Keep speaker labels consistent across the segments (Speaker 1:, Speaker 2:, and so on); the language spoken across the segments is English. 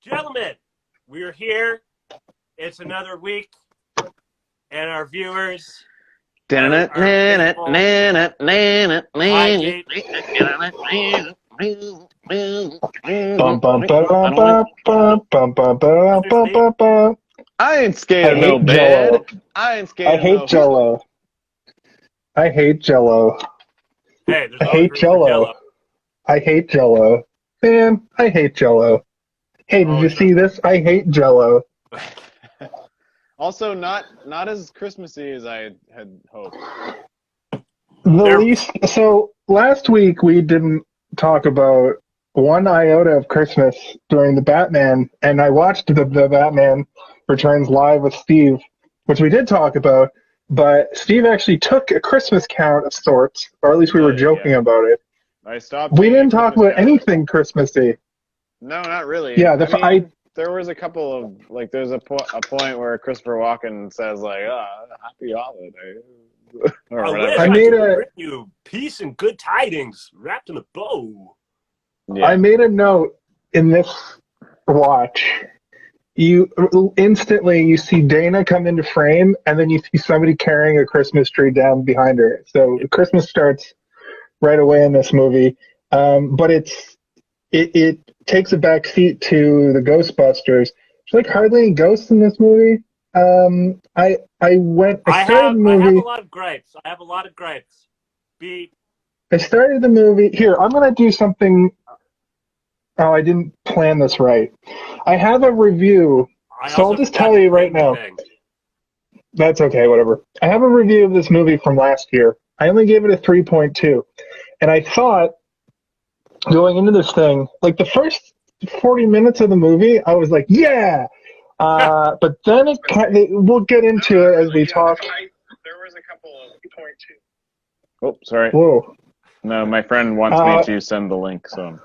Speaker 1: Gentlemen, we're here. It's another week, and our viewers are faithful.
Speaker 2: I ain't scared of no bed. I ain't scared of no
Speaker 3: hate Jello. I hate Jello.
Speaker 1: Hey, there's
Speaker 3: I
Speaker 1: always
Speaker 3: hate
Speaker 1: room for
Speaker 3: Jello.
Speaker 1: Jello.
Speaker 3: I hate Jello. Man, I hate Jello. Hey, did you see this? I hate Jello.
Speaker 2: Also, not as Christmassy as I had hoped.
Speaker 3: So last week we didn't talk about one iota of Christmas during the Batman, and I watched the Batman Returns live with Steve, which we did talk about, but Steve actually took a Christmas count of sorts, or at least we were joking about it.
Speaker 2: I stopped.
Speaker 3: We didn't talk about anything Christmassy.
Speaker 2: No, not really.
Speaker 3: Yeah,
Speaker 2: there was a couple of, like, there's a point where Christopher Walken says, like, happy holiday. Or whatever.
Speaker 1: I made bring you peace and good tidings wrapped in a bow.
Speaker 3: Yeah. I made a note in this watch. You instantly see Dana come into frame, and then you see somebody carrying a Christmas tree down behind her. So Christmas starts right away in this movie, but it takes a back seat to the Ghostbusters. There's like hardly any ghosts in this movie. I have a
Speaker 1: lot of gripes. I
Speaker 3: started the movie. Here, I'm gonna do something. Oh, I didn't plan this right. I have a review, so I'll just tell you right now. That's okay, whatever. I have a review of this movie from last year. I only gave it a 3.2. And I thought, going into this thing, like the first 40 minutes of the movie, I was like, yeah! But then we'll get into it as we talk.
Speaker 2: There was a couple of 3.2. Oh, sorry.
Speaker 3: Whoa.
Speaker 2: No, my friend wants me to send the link, so...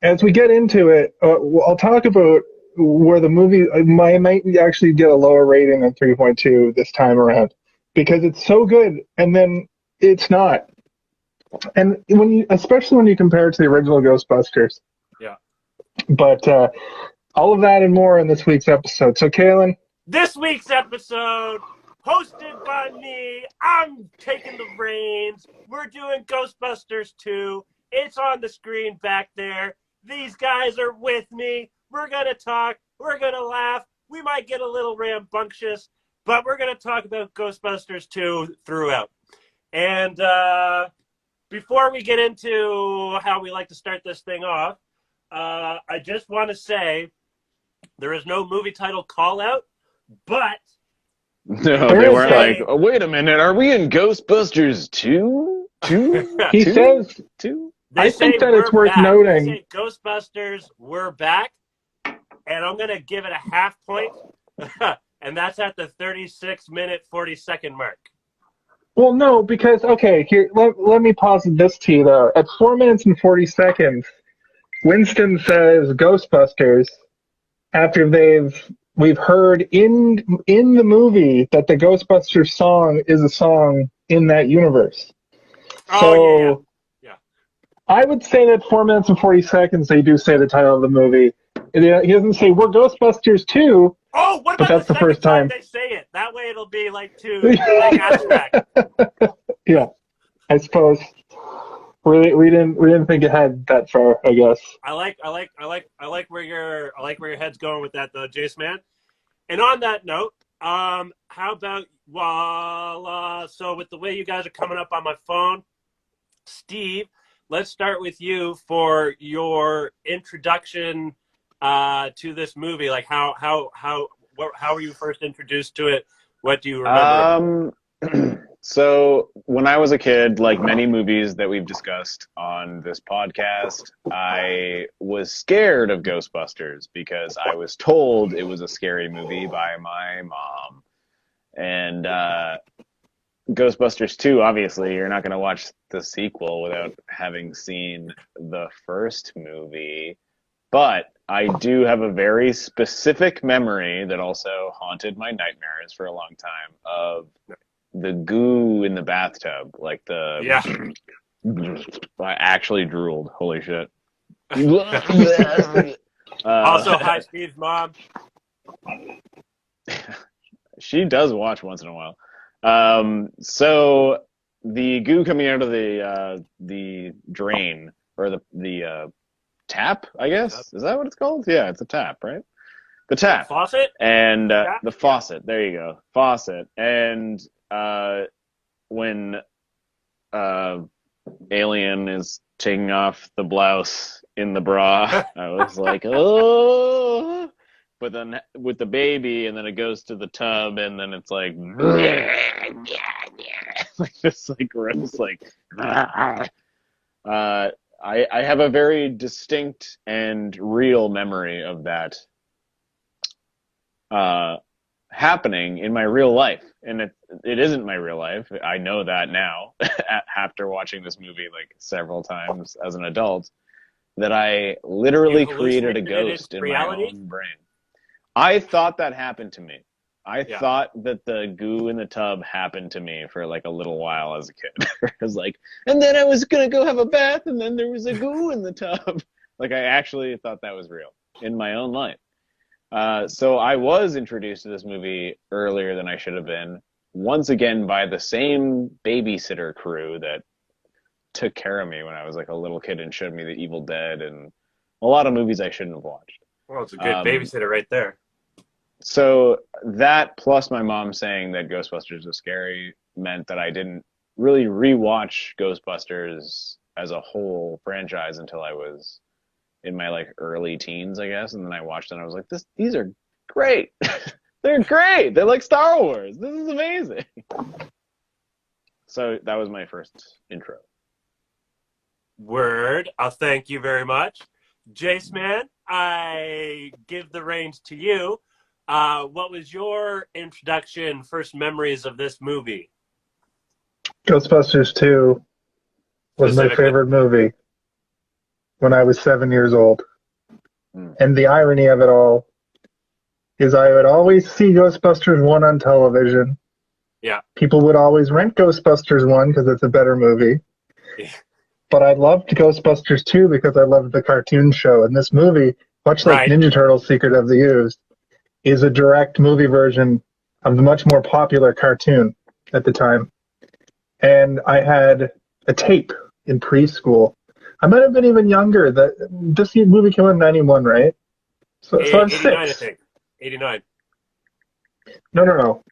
Speaker 3: As we get into it, I'll talk about where the movie might actually get a lower rating than 3.2 this time around, because it's so good, and then it's not. And especially when you compare it to the original Ghostbusters.
Speaker 1: Yeah.
Speaker 3: But all of that and more in this week's episode. So, Kaylin.
Speaker 1: This week's episode, hosted by me. I'm taking the reins. We're doing Ghostbusters 2. It's on the screen back there. These guys are with me. We're going to talk. We're going to laugh. We might get a little rambunctious, but we're going to talk about Ghostbusters 2 throughout. And before we get into how we like to start this thing off, I just want to say there is no movie title call-out, but...
Speaker 2: No, they weren't like, oh, wait a minute, are we in Ghostbusters 2?
Speaker 3: He says...
Speaker 2: 2?
Speaker 3: I think that it's worth noting.
Speaker 1: They say Ghostbusters, we're back, and I'm going to give it a half point, and that's at the 36-minute, 40-second mark.
Speaker 3: Well, no, because, okay, here, let me posit this to you, though. At 4 minutes and 40 seconds, Winston says Ghostbusters after we've heard in the movie that the Ghostbusters song is a song in that universe.
Speaker 1: Oh, yeah.
Speaker 3: I would say that 4 minutes and 40 seconds, they do say the title of the movie. He doesn't say, we're Ghostbusters 2.
Speaker 1: Oh, what about that's the first time they say it? That way it'll be like abstract.
Speaker 3: Yeah, I suppose. We didn't think ahead that far, I guess.
Speaker 1: I like where your head's going with that though, Jace man. And on that note, how about so with the way you guys are coming up on my phone, Steve, let's start with you for your introduction to this movie. Like how were you first introduced to it? What do you remember?
Speaker 2: So when I was a kid, like many movies that we've discussed on this podcast, I was scared of Ghostbusters because I was told it was a scary movie by my mom. And Ghostbusters 2, obviously, you're not going to watch the sequel without having seen the first movie. But I do have a very specific memory that also haunted my nightmares for a long time of the goo in the bathtub. Like the...
Speaker 1: Yeah.
Speaker 2: I actually drooled. Holy shit.
Speaker 1: Also, hi, Steve's mom.
Speaker 2: She does watch once in a while. So the goo coming out of the drain, or the tap, I guess? Is that what it's called? Yeah, it's a tap, right? The tap.
Speaker 1: The faucet?
Speaker 2: And the faucet. There you go. Faucet. And when Alien is taking off the blouse in the bra, I was like, oh. But then with the baby, and then it goes to the tub, and then it's like, like this, like gross, like. I have a very distinct and real memory of that happening in my real life, and it isn't my real life. I know that now after watching this movie like several times as an adult, that I literally created a ghost in my own brain. I thought that happened to me. I thought that the goo in the tub happened to me for like a little while as a kid. I was like, and then I was gonna go have a bath, and then there was a goo in the tub. Like, I actually thought that was real in my own life. So I was introduced to this movie earlier than I should have been, once again by the same babysitter crew that took care of me when I was like a little kid and showed me The Evil Dead and a lot of movies I shouldn't have watched.
Speaker 1: Well, it's a good babysitter right there.
Speaker 2: So that, plus my mom saying that Ghostbusters was scary, meant that I didn't really rewatch Ghostbusters as a whole franchise until I was in my like early teens, I guess. And then I watched it and I was like, these are great. They're great. They're like Star Wars. This is amazing. So that was my first intro.
Speaker 1: Word. I'll thank you very much. Jace, man, I give the reins to you. What was your introduction, first memories of this movie?
Speaker 3: Ghostbusters 2 was my favorite movie when I was 7 years old. And the irony of it all is I would always see Ghostbusters 1 on television.
Speaker 1: Yeah.
Speaker 3: People would always rent Ghostbusters 1 because it's a better movie.
Speaker 1: Yeah.
Speaker 3: But I loved Ghostbusters 2 because I loved the cartoon show. And this movie, much like Ninja Turtles Secret of the Ooze, is a direct movie version of the much more popular cartoon at the time. And I had a tape in preschool. I might have been even younger. This movie came out in 91, right? So I'm 6.
Speaker 1: 89, I think. 89.
Speaker 3: No.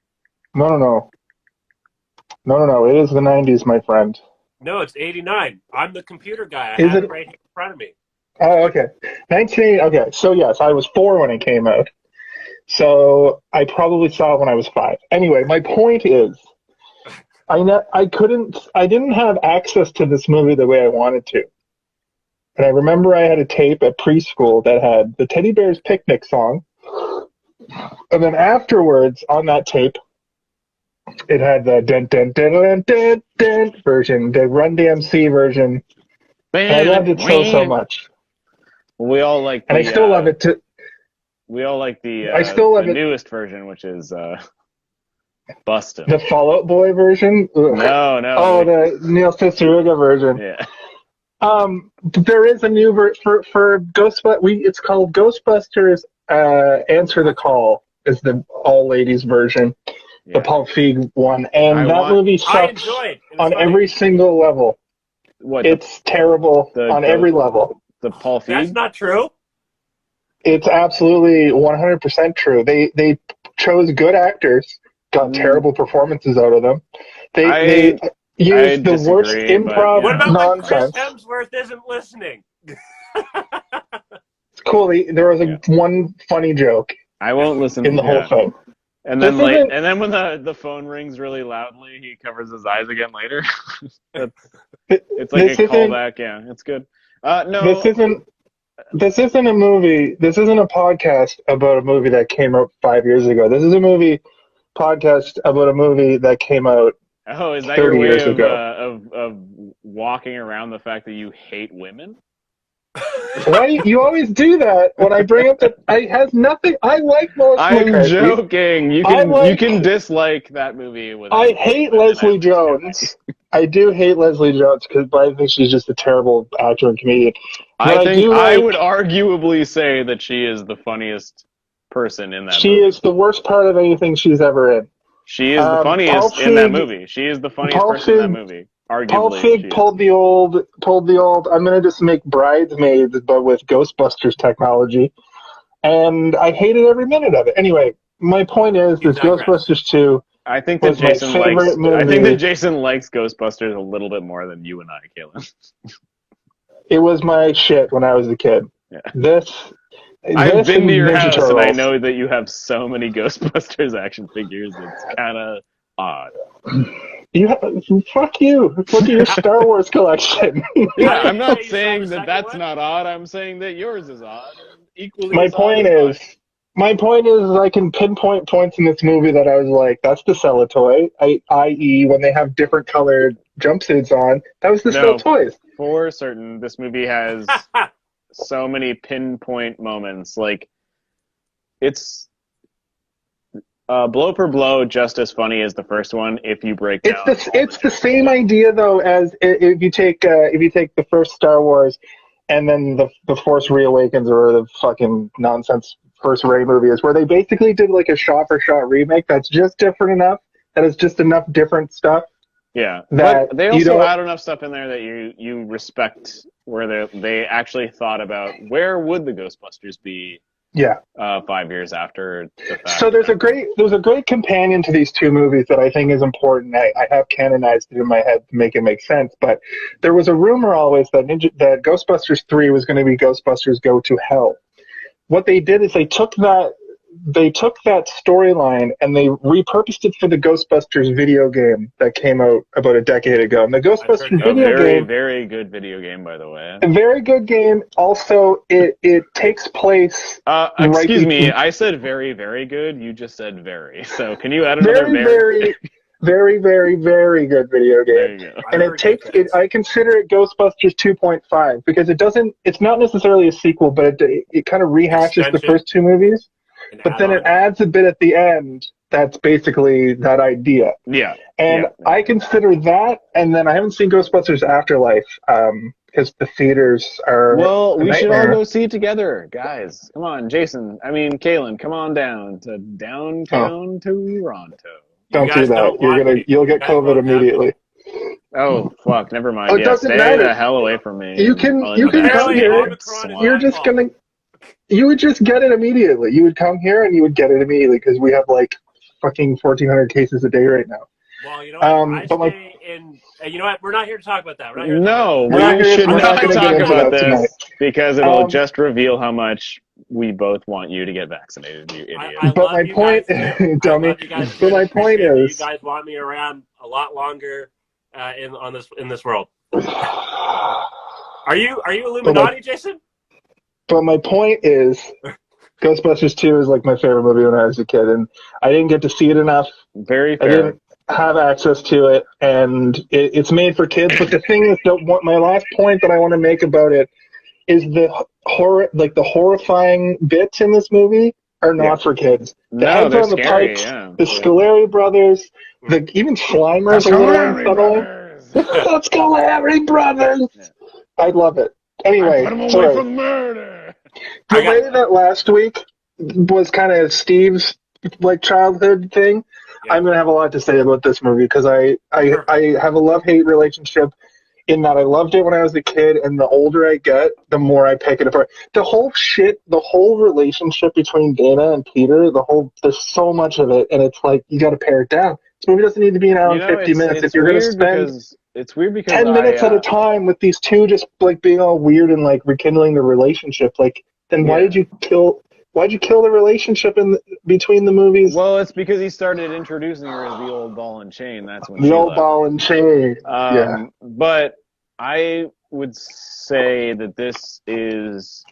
Speaker 3: It is the 90s, my friend.
Speaker 1: No, it's 89. I'm the computer guy. I have it right here in front of me.
Speaker 3: Oh, okay. 1980. Okay, so yes, I was 4 when it came out. So I probably saw it when I was 5. Anyway, my point is, I didn't have access to this movie the way I wanted to. And I remember I had a tape at preschool that had the Teddy Bears Picnic song. And then afterwards, on that tape, it had the dun dun dun dun dun dun version, the Run DMC version. And I loved it so much.
Speaker 2: We all like
Speaker 3: and I still love it too.
Speaker 2: We all like the newest version, which is Bustin'.
Speaker 3: The Fall Out Boy version? Ugh.
Speaker 2: No.
Speaker 3: Oh, the Neil Cicerega version.
Speaker 2: Yeah.
Speaker 3: There is a new version for Ghostbusters. It's called Ghostbusters Answer the Call, is the all-ladies version, the Paul Feig one. And movie sucks on every single level.
Speaker 2: What?
Speaker 3: It's terrible on every level.
Speaker 2: The Paul Feig?
Speaker 1: That's not true.
Speaker 3: It's absolutely 100% true. They chose good actors, got terrible performances out of them. They used the worst improv
Speaker 1: What about
Speaker 3: nonsense.
Speaker 1: when Chris Hemsworth isn't listening?
Speaker 3: It's cool. There was one funny joke.
Speaker 2: I won't listen
Speaker 3: in the whole thing.
Speaker 2: And then when the phone rings really loudly, he covers his eyes again later. It's like a callback. Yeah, it's good. No,
Speaker 3: This isn't a movie. This isn't a podcast about a movie that came out 5 years ago. This is a podcast about a movie that came out.
Speaker 2: Oh, is that your way of walking around the fact that you hate women?
Speaker 3: Why you always do that when I bring up that? I has nothing. I like Melissa McCarthy.
Speaker 2: I'm joking. You can dislike that movie.
Speaker 3: I hate Leslie Jones. I do hate Leslie Jones because I think she's just a terrible actor and comedian. But
Speaker 2: I would arguably say that she is the funniest person in that movie.
Speaker 3: She is the worst part of anything she's ever in.
Speaker 2: She is the funniest in that movie. She is the funniest person in that movie. Arguably,
Speaker 3: Paul Feig pulled the old. I'm gonna just make Bridesmaids, but with Ghostbusters technology, and I hated every minute of it. Anyway, my point is that Ghostbusters 2.
Speaker 2: I think that Jason likes Ghostbusters a little bit more than you and I, Kaylin.
Speaker 3: It was my shit when I was a kid.
Speaker 2: Yeah. I've been to your house,
Speaker 3: Turtles.
Speaker 2: and I know that you have so many Ghostbusters action figures. It's kind of odd.
Speaker 3: Fuck you! Look at your Star Wars collection.
Speaker 2: Yeah, I'm not saying that that's not odd. I'm saying that yours is odd. Equally.
Speaker 3: My point is, I can pinpoint points in this movie that I was like, that's the Celotoy. I.e., when they have different colored jumpsuits on, that was the Celotoys.
Speaker 2: For certain, this movie has so many pinpoint moments. Like, it's blow for blow just as funny as the first one if you break down.
Speaker 3: It's the same idea though as if you take the first Star Wars and then the Force Reawakens or the fucking nonsense first Rey movie is, where they basically did like a shot for shot remake that's just different enough, that is just enough different stuff.
Speaker 2: Yeah, but they also add enough stuff in there that you respect, where they actually thought about where would the Ghostbusters be.
Speaker 3: Yeah.
Speaker 2: 5 years after the fact.
Speaker 3: So there's a great companion to these two movies that I think is important. I have canonized it in my head to make it make sense. But there was a rumor always that Ghostbusters 3 was going to be Ghostbusters Go to Hell. What they did is they took that storyline and they repurposed it for the Ghostbusters video game that came out about a decade ago. And the Ghostbusters video game,
Speaker 2: very good video game, by the way.
Speaker 3: A very good game. Also, it takes place.
Speaker 2: Excuse me, I said very, very good. You just said very. So can you add another
Speaker 3: very, very, very, very good video game.
Speaker 2: There you go.
Speaker 3: And I consider it Ghostbusters 2.5 because it's not necessarily a sequel, but it kind of rehashes the first two movies. But then it adds a bit at the end that's basically that idea.
Speaker 2: Yeah.
Speaker 3: And I consider that, and then I haven't seen Ghostbusters Afterlife because the theaters are.
Speaker 2: Well, we should all go see it together, guys. Come on, Jason. I mean, Kaylin, come on down to downtown Toronto.
Speaker 3: Don't do that. You'll get COVID immediately.
Speaker 2: Oh fuck! Never mind.
Speaker 3: Oh, it doesn't
Speaker 2: stay
Speaker 3: matter.
Speaker 2: the hell away from me.
Speaker 3: You can come here. You would just get it immediately. You would come here and you would get it immediately because we have like fucking 1,400 cases a day right now.
Speaker 1: Well, you know what? You know what? We're not here to talk about that.
Speaker 2: We should not talk about this because it'll just reveal how much we both want you to get vaccinated, you idiot.
Speaker 3: But my point, dummy. But my point is,
Speaker 1: you guys want me around a lot longer in this world. Are you Illuminati, Jason?
Speaker 3: But my point is, Ghostbusters 2 is like my favorite movie when I was a kid, and I didn't get to see it enough.
Speaker 2: Very fair.
Speaker 3: I didn't have access to it, and it's made for kids. But the thing is, my last point that I want to make about it is the horrifying bits in this movie are not for kids. The heads on the pipes, the Scolari brothers, even Slimer's a little subtle. Let's go, Larry Brothers! Yeah. I love it. Anyway,
Speaker 2: put him away from murder.
Speaker 3: The way that last week was kind of Steve's childhood thing, I'm gonna have a lot to say about this movie because I have a love-hate relationship in that I loved it when I was a kid, and the older I get, the more I pick it apart. The whole relationship between Dana and Peter, there's so much of it, and it's like you got to pare it down. This movie doesn't need to be an hour and 50 minutes. If you're gonna spend
Speaker 2: it's weird because
Speaker 3: 10 minutes at a time with these two just being all weird and rekindling the relationship, then why did you kill the relationship between the movies?
Speaker 2: Well, it's because he started introducing her as the old ball and chain. That's when
Speaker 3: the old ball and chain.
Speaker 2: But I would say that this is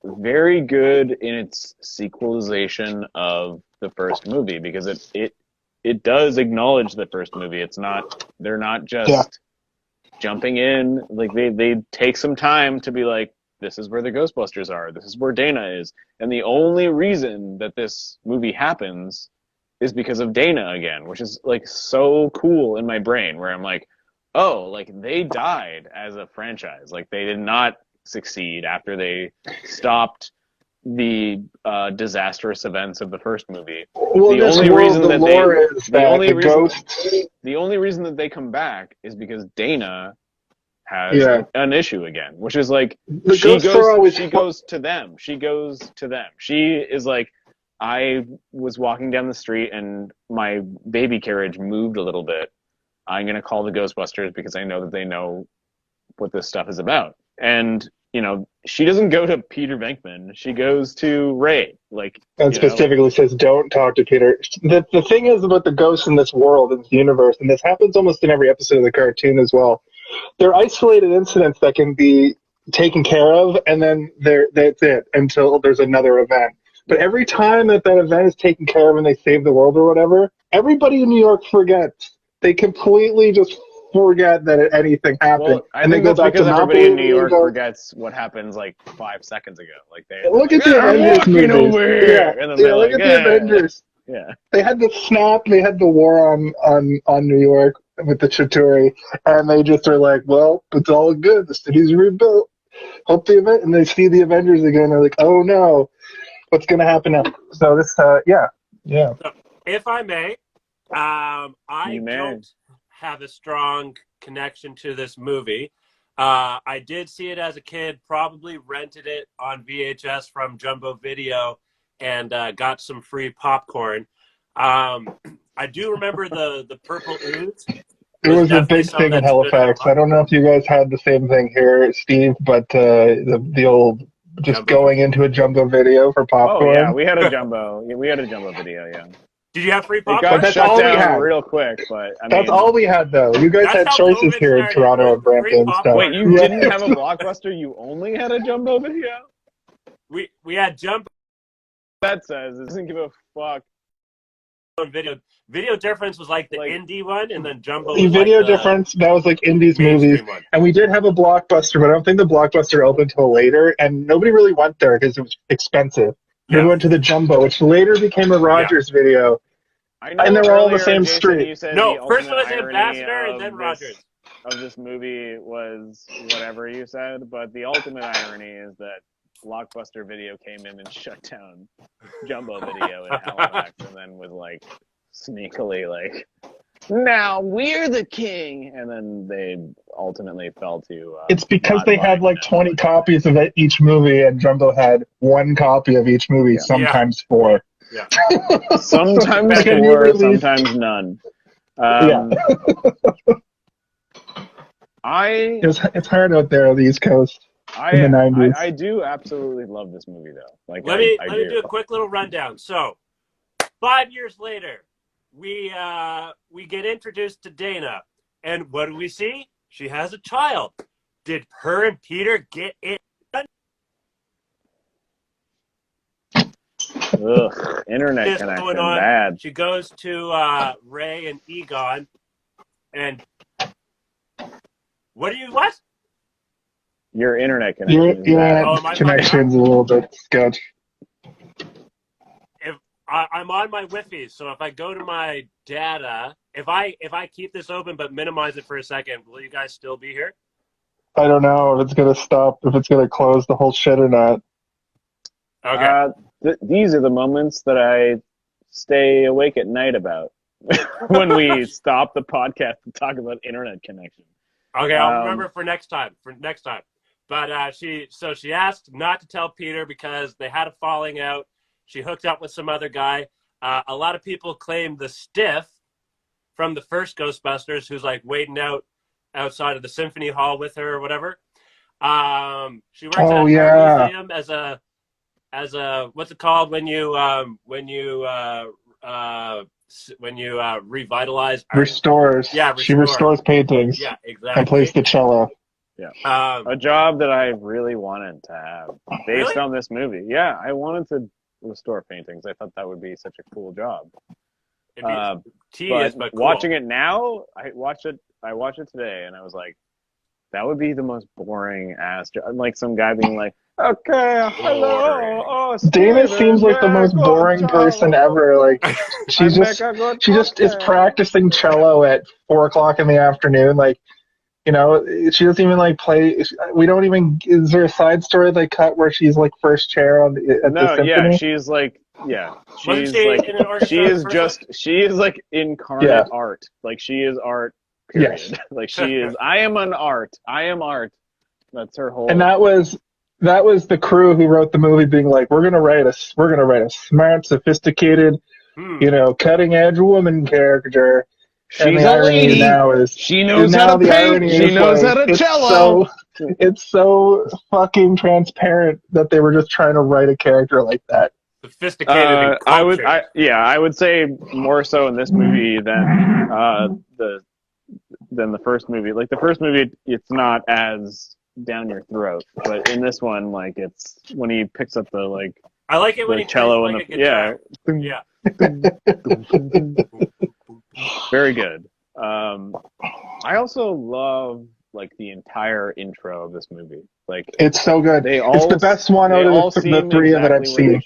Speaker 2: very good in its sequelization of the first movie because it does acknowledge the first movie. They're not just jumping in. They take some time to be like, this is where the Ghostbusters are. This is where Dana is. And the only reason that this movie happens is because of Dana again, which is so cool in my brain where I'm like, oh, like they died as a franchise. Like they did not succeed after they stopped the disastrous events of the first movie.
Speaker 3: Well,
Speaker 2: The
Speaker 3: this
Speaker 2: only
Speaker 3: world,
Speaker 2: reason
Speaker 3: the
Speaker 2: that
Speaker 3: lore is that the ghosts.
Speaker 2: the only reason that they come back is because Dana has an issue again, which is like
Speaker 3: The ghosts are always
Speaker 2: she goes to them. She goes to them. She is like, I was walking down the street and my baby carriage moved a little bit. I'm gonna call the Ghostbusters because I know that they know what this stuff is about. And you know, she doesn't go to Peter Venkman. She goes to Ray. Like,
Speaker 3: and specifically says, "Don't talk to Peter." The thing is about the ghosts in this world, in this universe, and this happens almost in every episode of the cartoon as well. They're isolated incidents that can be taken care of, and then that's it until there's another event. But every time that event is taken care of and they save the world or whatever, everybody in New York forgets. They completely just forget that anything happened.
Speaker 2: Well, I
Speaker 3: and
Speaker 2: think
Speaker 3: they go
Speaker 2: that's
Speaker 3: back
Speaker 2: because
Speaker 3: to
Speaker 2: everybody in New York forgets what happens like 5 seconds ago. Like
Speaker 3: look
Speaker 2: like,
Speaker 3: at the Avengers movies.
Speaker 2: over here.
Speaker 3: Yeah,
Speaker 2: And then
Speaker 3: yeah look
Speaker 2: like,
Speaker 3: at the Avengers.
Speaker 2: Yeah.
Speaker 3: They had the snap. They had the war on New York with the Chitauri, and they just are like, well, it's all good. The city's rebuilt. Hope the event, and they see the Avengers again. They're like, oh no, what's going to happen now? So this, yeah.
Speaker 1: So, if I may, I don't have a strong connection to this movie. I did see it as a kid, probably rented it on VHS from Jumbo Video, and got some free popcorn. I do remember the purple ooze.
Speaker 3: It was a big thing in Halifax. I don't know if you guys had the same thing here, Steve, but the old just Jumbo. Going into a Jumbo Video for popcorn.
Speaker 2: Oh yeah, we had a Jumbo. We had a Jumbo Video. Yeah.
Speaker 1: Did you have free popcorn?
Speaker 2: It got shut down real quick, but
Speaker 3: that's all we had though. You guys had choices here in Toronto and Brampton and stuff.
Speaker 2: Wait, you didn't have a Blockbuster? You only had a Jumbo Video?
Speaker 1: We had Jumbo.
Speaker 2: That says it doesn't give a fuck.
Speaker 1: Video Difference was like the indie one, and then Jumbo.
Speaker 3: The Video Difference, that was like indies movies, and we did have a Blockbuster, but I don't think the Blockbuster opened until later, and nobody really went there because it was expensive. We went to the Jumbo, which later became a Rogers Video, and they were all on the same street.
Speaker 1: No, first it was Ambassador, and then Rogers.
Speaker 2: Of this movie was whatever you said, but the ultimate irony is that Blockbuster Video came in and shut down Jumbo Video in Halifax, and then was like sneakily like, now we're the king, and then they ultimately fell to
Speaker 3: it's because they had like 20 copies of each movie, and Jumbo had 1 copy of each movie, sometimes 4.
Speaker 1: Yeah.
Speaker 2: Sometimes 4, sometimes none.
Speaker 3: It's hard out there on the East Coast. In the 90s.
Speaker 2: I do absolutely love this movie though. Like
Speaker 1: let me do a quick little rundown. So 5 years later, we get introduced to Dana, and what do we see? She has a child. Did her and Peter get it done?
Speaker 2: Ugh, internet connection bad.
Speaker 1: She goes to Ray and Egon, and what?
Speaker 2: Your internet connection.
Speaker 3: Your connection's a little bit sketch.
Speaker 1: If I'm on my Wi-Fi, so if I go to my data, if I keep this open but minimize it for a second, will you guys still be here?
Speaker 3: I don't know if it's gonna stop, if it's gonna close the whole shit or not.
Speaker 1: Okay.
Speaker 2: These are the moments that I stay awake at night about when we stop the podcast to talk about internet connection.
Speaker 1: Okay, I'll remember for next time. But she asked not to tell Peter because they had a falling out. She hooked up with some other guy. A lot of people claim the stiff from the first Ghostbusters, who's like waiting outside of the Symphony Hall with her or whatever. She works at a museum as a what's it called when you revitalize
Speaker 3: restores.
Speaker 1: Yeah,
Speaker 3: she restores paintings.
Speaker 1: Yeah, exactly.
Speaker 3: And plays the cello.
Speaker 2: Yeah, a job that I really wanted to have based on this movie. Yeah, I wanted to restore paintings. I thought that would be such a cool job.
Speaker 1: Tedious, but cool.
Speaker 2: Watching it now, I watched it today, and I was like, that would be the most boring ass job. Like some guy being like, okay, hello. Oh,
Speaker 3: Dana seems like the most boring person ever. Like she just is practicing cello at 4:00 in the afternoon. Like You know, she doesn't even like play. We don't even. Is there a side story they cut where she's like first chair at the symphony?
Speaker 2: She's like,
Speaker 1: Wasn't
Speaker 2: she's
Speaker 1: she
Speaker 2: like,
Speaker 1: in an orchestra
Speaker 2: she is like incarnate art. Like she is art. Period.
Speaker 3: Yes.
Speaker 2: Like she is. I am an art. I am art. That's her whole.
Speaker 3: And that was the crew who wrote the movie, being like, we're gonna write a smart, sophisticated, cutting edge woman character.
Speaker 2: She's a lady. She knows how to paint. She knows how to cello.
Speaker 3: It's so fucking transparent that they were just trying to write a character like that.
Speaker 1: Sophisticated and cultured.
Speaker 2: I would say more so in this movie than the first movie. Like the first movie, it's not as down your throat, but in this one, like it's when he picks up the
Speaker 1: I like it when he
Speaker 2: cello
Speaker 1: plays
Speaker 2: and
Speaker 1: like a guitar.
Speaker 2: Very good. I also love like the entire intro of this movie. Like
Speaker 3: it's so good. It's the best one out of the three that I've seen.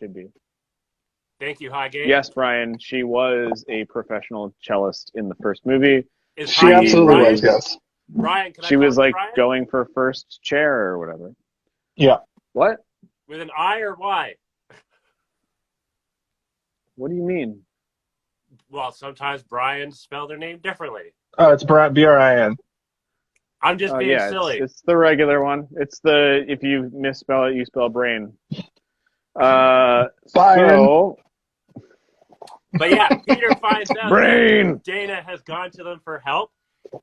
Speaker 1: Thank you, Highgate.
Speaker 2: Yes, Brian. She was a professional cellist in the first movie.
Speaker 3: She absolutely was. Yes.
Speaker 1: Brian,
Speaker 2: she was like going for first chair or whatever.
Speaker 3: Yeah.
Speaker 2: What?
Speaker 1: With an I or Y?
Speaker 2: What do you mean?
Speaker 1: Well, sometimes Brian's spell their name differently.
Speaker 3: Oh, it's Brin.
Speaker 1: I'm just being silly.
Speaker 2: It's the regular one. It's if you misspell it, you spell brain.
Speaker 1: But yeah, Peter finds out
Speaker 2: that
Speaker 1: Dana has gone to them for help,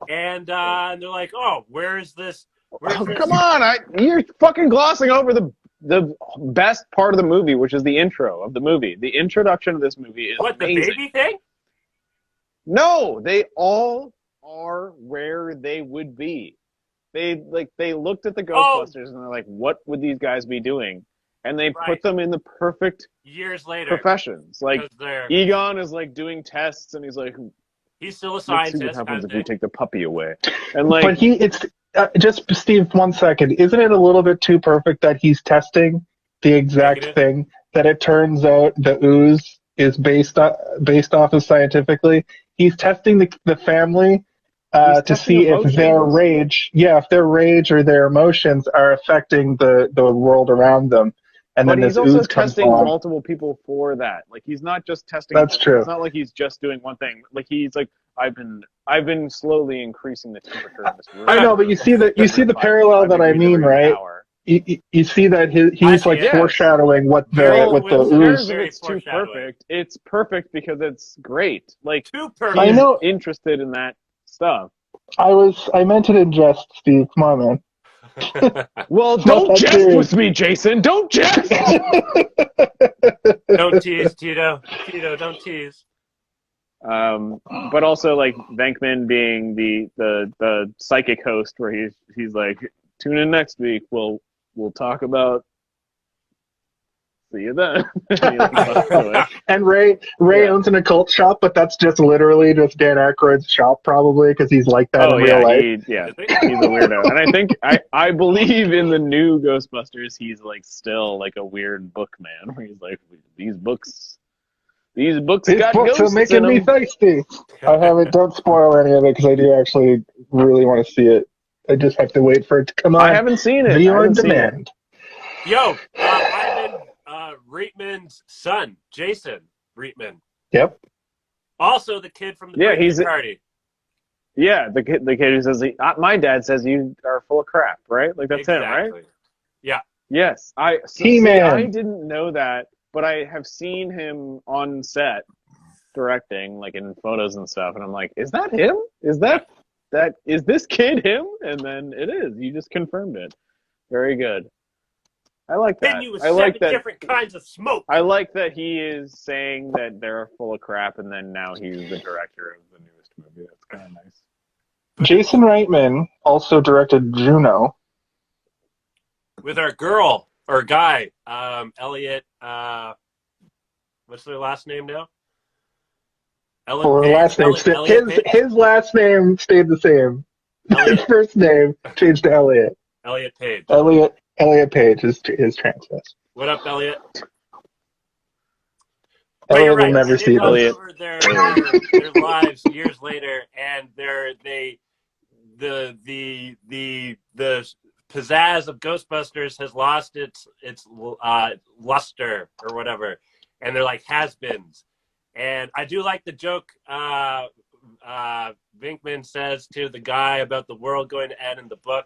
Speaker 1: and they're like, "Oh, where's this?"
Speaker 2: Come on! You're fucking glossing over the best part of the movie, which is the intro of the movie. The introduction of this movie is amazing.
Speaker 1: The baby thing?
Speaker 2: No, they all are where they would be. They looked at the Ghostbusters and they're like, "What would these guys be doing?" And they put them in the perfect
Speaker 1: years later
Speaker 2: professions. Like Egon is like doing tests, and he's like,
Speaker 1: he's still a scientist.
Speaker 2: Let's see what happens if we take the puppy away. And like,
Speaker 3: but it's just Steve. 1 second, isn't it a little bit too perfect that he's testing the exact thing that it turns out the ooze is based off of scientifically? He's testing the family to see if their rage, or their emotions are affecting the world around them. And
Speaker 2: but
Speaker 3: then
Speaker 2: he's
Speaker 3: this
Speaker 2: also
Speaker 3: ooze
Speaker 2: testing
Speaker 3: comes along.
Speaker 2: multiple people for that. Like he's not just testing.
Speaker 3: That's true.
Speaker 2: It's not like he's just doing one thing. Like he's like, I've been slowly increasing the temperature of this room.
Speaker 3: I know, but you see the parallel that I mean, right? You see that he's like foreshadowing what the ooze.
Speaker 2: It's too perfect. It's perfect because it's great. Like
Speaker 1: too perfect.
Speaker 3: I know.
Speaker 2: Interested in that stuff.
Speaker 3: I meant it in jest, Steve. Come on, man.
Speaker 2: Well, don't jest with me, Jason. Don't jest.
Speaker 1: Don't tease, Tito. Tito, don't tease.
Speaker 2: But also like Venkman being the psychic host, where he's like, tune in next week. We'll talk about. See you then.
Speaker 3: And Ray owns an occult shop, but that's just literally just Dan Aykroyd's shop, probably, because he's like that in real life.
Speaker 2: He's a weirdo. And I think I believe in the new Ghostbusters, he's like still like a weird book man, where he's like, these books got ghosts
Speaker 3: are making me thirsty. I haven't. Don't spoil any of it because I do actually really want to see it. I just have to wait for it to come on.
Speaker 2: I haven't seen it.
Speaker 3: Video on demand.
Speaker 1: Yo, Ivan Reitman's son, Jason Reitman.
Speaker 3: Yep.
Speaker 1: Also the kid from the party.
Speaker 2: Yeah, the kid who says, my dad says you are full of crap, right? Like that's him, right?
Speaker 1: Yeah.
Speaker 2: Yes. I didn't know that, but I have seen him on set directing, like in photos and stuff, and I'm like, is that him? Is this kid him? And then it is. You just confirmed it. Very good. I like that.
Speaker 1: I like that. Different kinds of smoke.
Speaker 2: I like that he is saying that they're full of crap, and then now he's the director of the newest movie. That's kind of nice.
Speaker 3: Jason Reitman also directed Juno.
Speaker 1: With our girl or guy, Elliot. What's their last name now?
Speaker 3: His last name stayed the same. His first name changed to Elliot.
Speaker 1: Elliot Page.
Speaker 3: Elliot Page is transvest.
Speaker 1: What up, Elliot?
Speaker 3: Elliot will never see
Speaker 1: Elliot. Their lives years later, and the pizzazz of Ghostbusters has lost its luster or whatever, and they're like has-beens. And I do like the joke Venkman says to the guy about the world going to end in the book,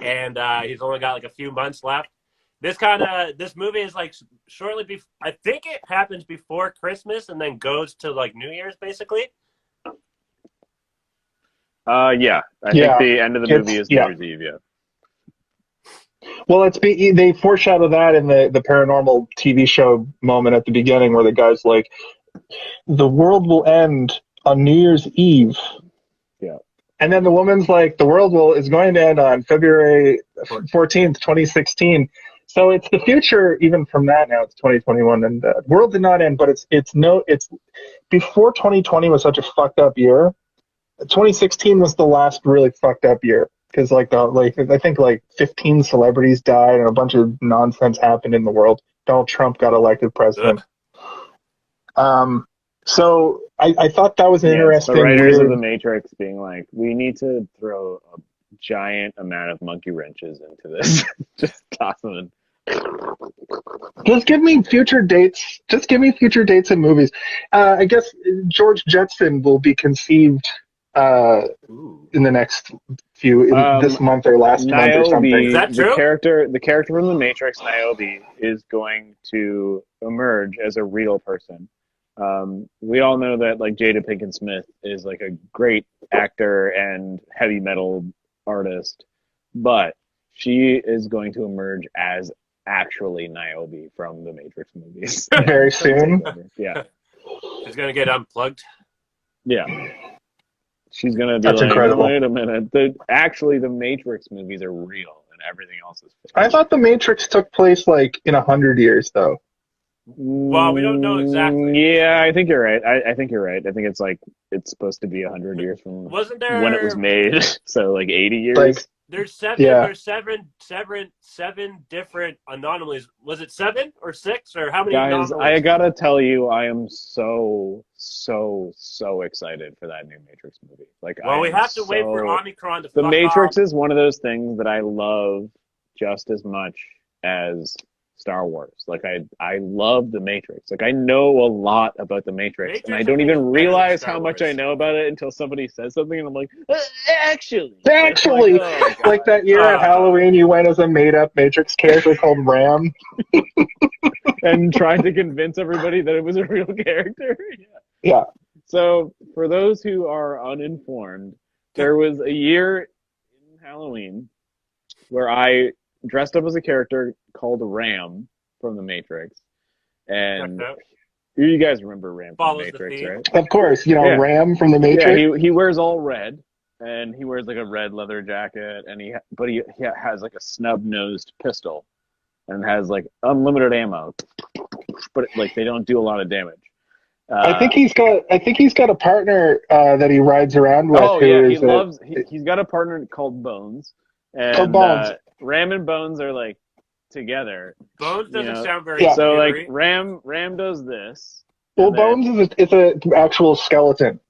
Speaker 1: and he's only got like a few months left. This movie is like shortly before. I think it happens before Christmas and then goes to like New Year's, basically.
Speaker 2: Yeah. I think the end of the movie is New Year's Eve. Yeah.
Speaker 3: Well, they foreshadow that in the paranormal TV show moment at the beginning, where the guy's like, "The world will end on New Year's Eve."
Speaker 2: Yeah.
Speaker 3: And then the woman's like, "The world is going to end on February 14th, 2016." So it's the future, even from that. Now it's 2021, and the world did not end, but it's before 2020 was such a fucked up year. 2016 was the last really fucked up year, because I think 15 celebrities died and a bunch of nonsense happened in the world. Donald Trump got elected president. So I thought that was an interesting.
Speaker 2: The writers of The Matrix being like, we need to throw a giant amount of monkey wrenches into this. Just toss them in.
Speaker 3: Just give me future dates. Just give me future dates and movies. I guess George Jetson will be conceived in the next few this month or last month or something.
Speaker 1: Is that true?
Speaker 2: The character from The Matrix, Niobe, is going to emerge as a real person. We all know that like Jada Pinkett Smith is like a great actor and heavy metal artist, but she is going to emerge as actually Niobe from the Matrix movies.
Speaker 3: Very soon.
Speaker 2: Yeah.
Speaker 1: She's gonna get unplugged.
Speaker 2: Yeah. She's gonna be
Speaker 3: That's
Speaker 2: like,
Speaker 3: incredible.
Speaker 2: Wait a minute. The Matrix movies are real and everything else is fake.
Speaker 3: I thought The Matrix took place like in 100 years, though.
Speaker 1: Well, we don't know exactly.
Speaker 2: Yeah, I think you're right. I think you're right. I think it's supposed to be 100 years from when it was made. So like 80 years.
Speaker 1: There's seven different anomalies. Was it 7 or 6 or how many?
Speaker 2: Guys,
Speaker 1: anomalies?
Speaker 2: I gotta tell you, I am so excited for that new Matrix movie.
Speaker 1: We have to wait for Omicron to.
Speaker 2: The Matrix is one of those things that I love just as much as Star Wars. I love the Matrix. I know a lot about the Matrix and I don't even realize how much I know about it until somebody says something and I'm like, actually,
Speaker 3: like that year at Halloween, you went as a made-up Matrix character called Ram,
Speaker 2: and tried to convince everybody that it was a real character.
Speaker 3: Yeah.
Speaker 2: So for those who are uninformed, there was a year in Halloween where I dressed up as a character called Ram from The Matrix. And you guys remember Ram from The Matrix, right?
Speaker 3: Of course, Ram from The Matrix.
Speaker 2: Yeah, he wears all red, and he wears like a red leather jacket, and he has like a snub-nosed pistol, and has like unlimited ammo, but like they don't do a lot of damage.
Speaker 3: I think he's got a partner that he rides around with.
Speaker 2: Oh yeah, he's got a partner called Bones. And Ram and Bones are like together.
Speaker 1: Bones doesn't sound very.
Speaker 2: So like Ram does this.
Speaker 3: Well, Bones is an actual skeleton,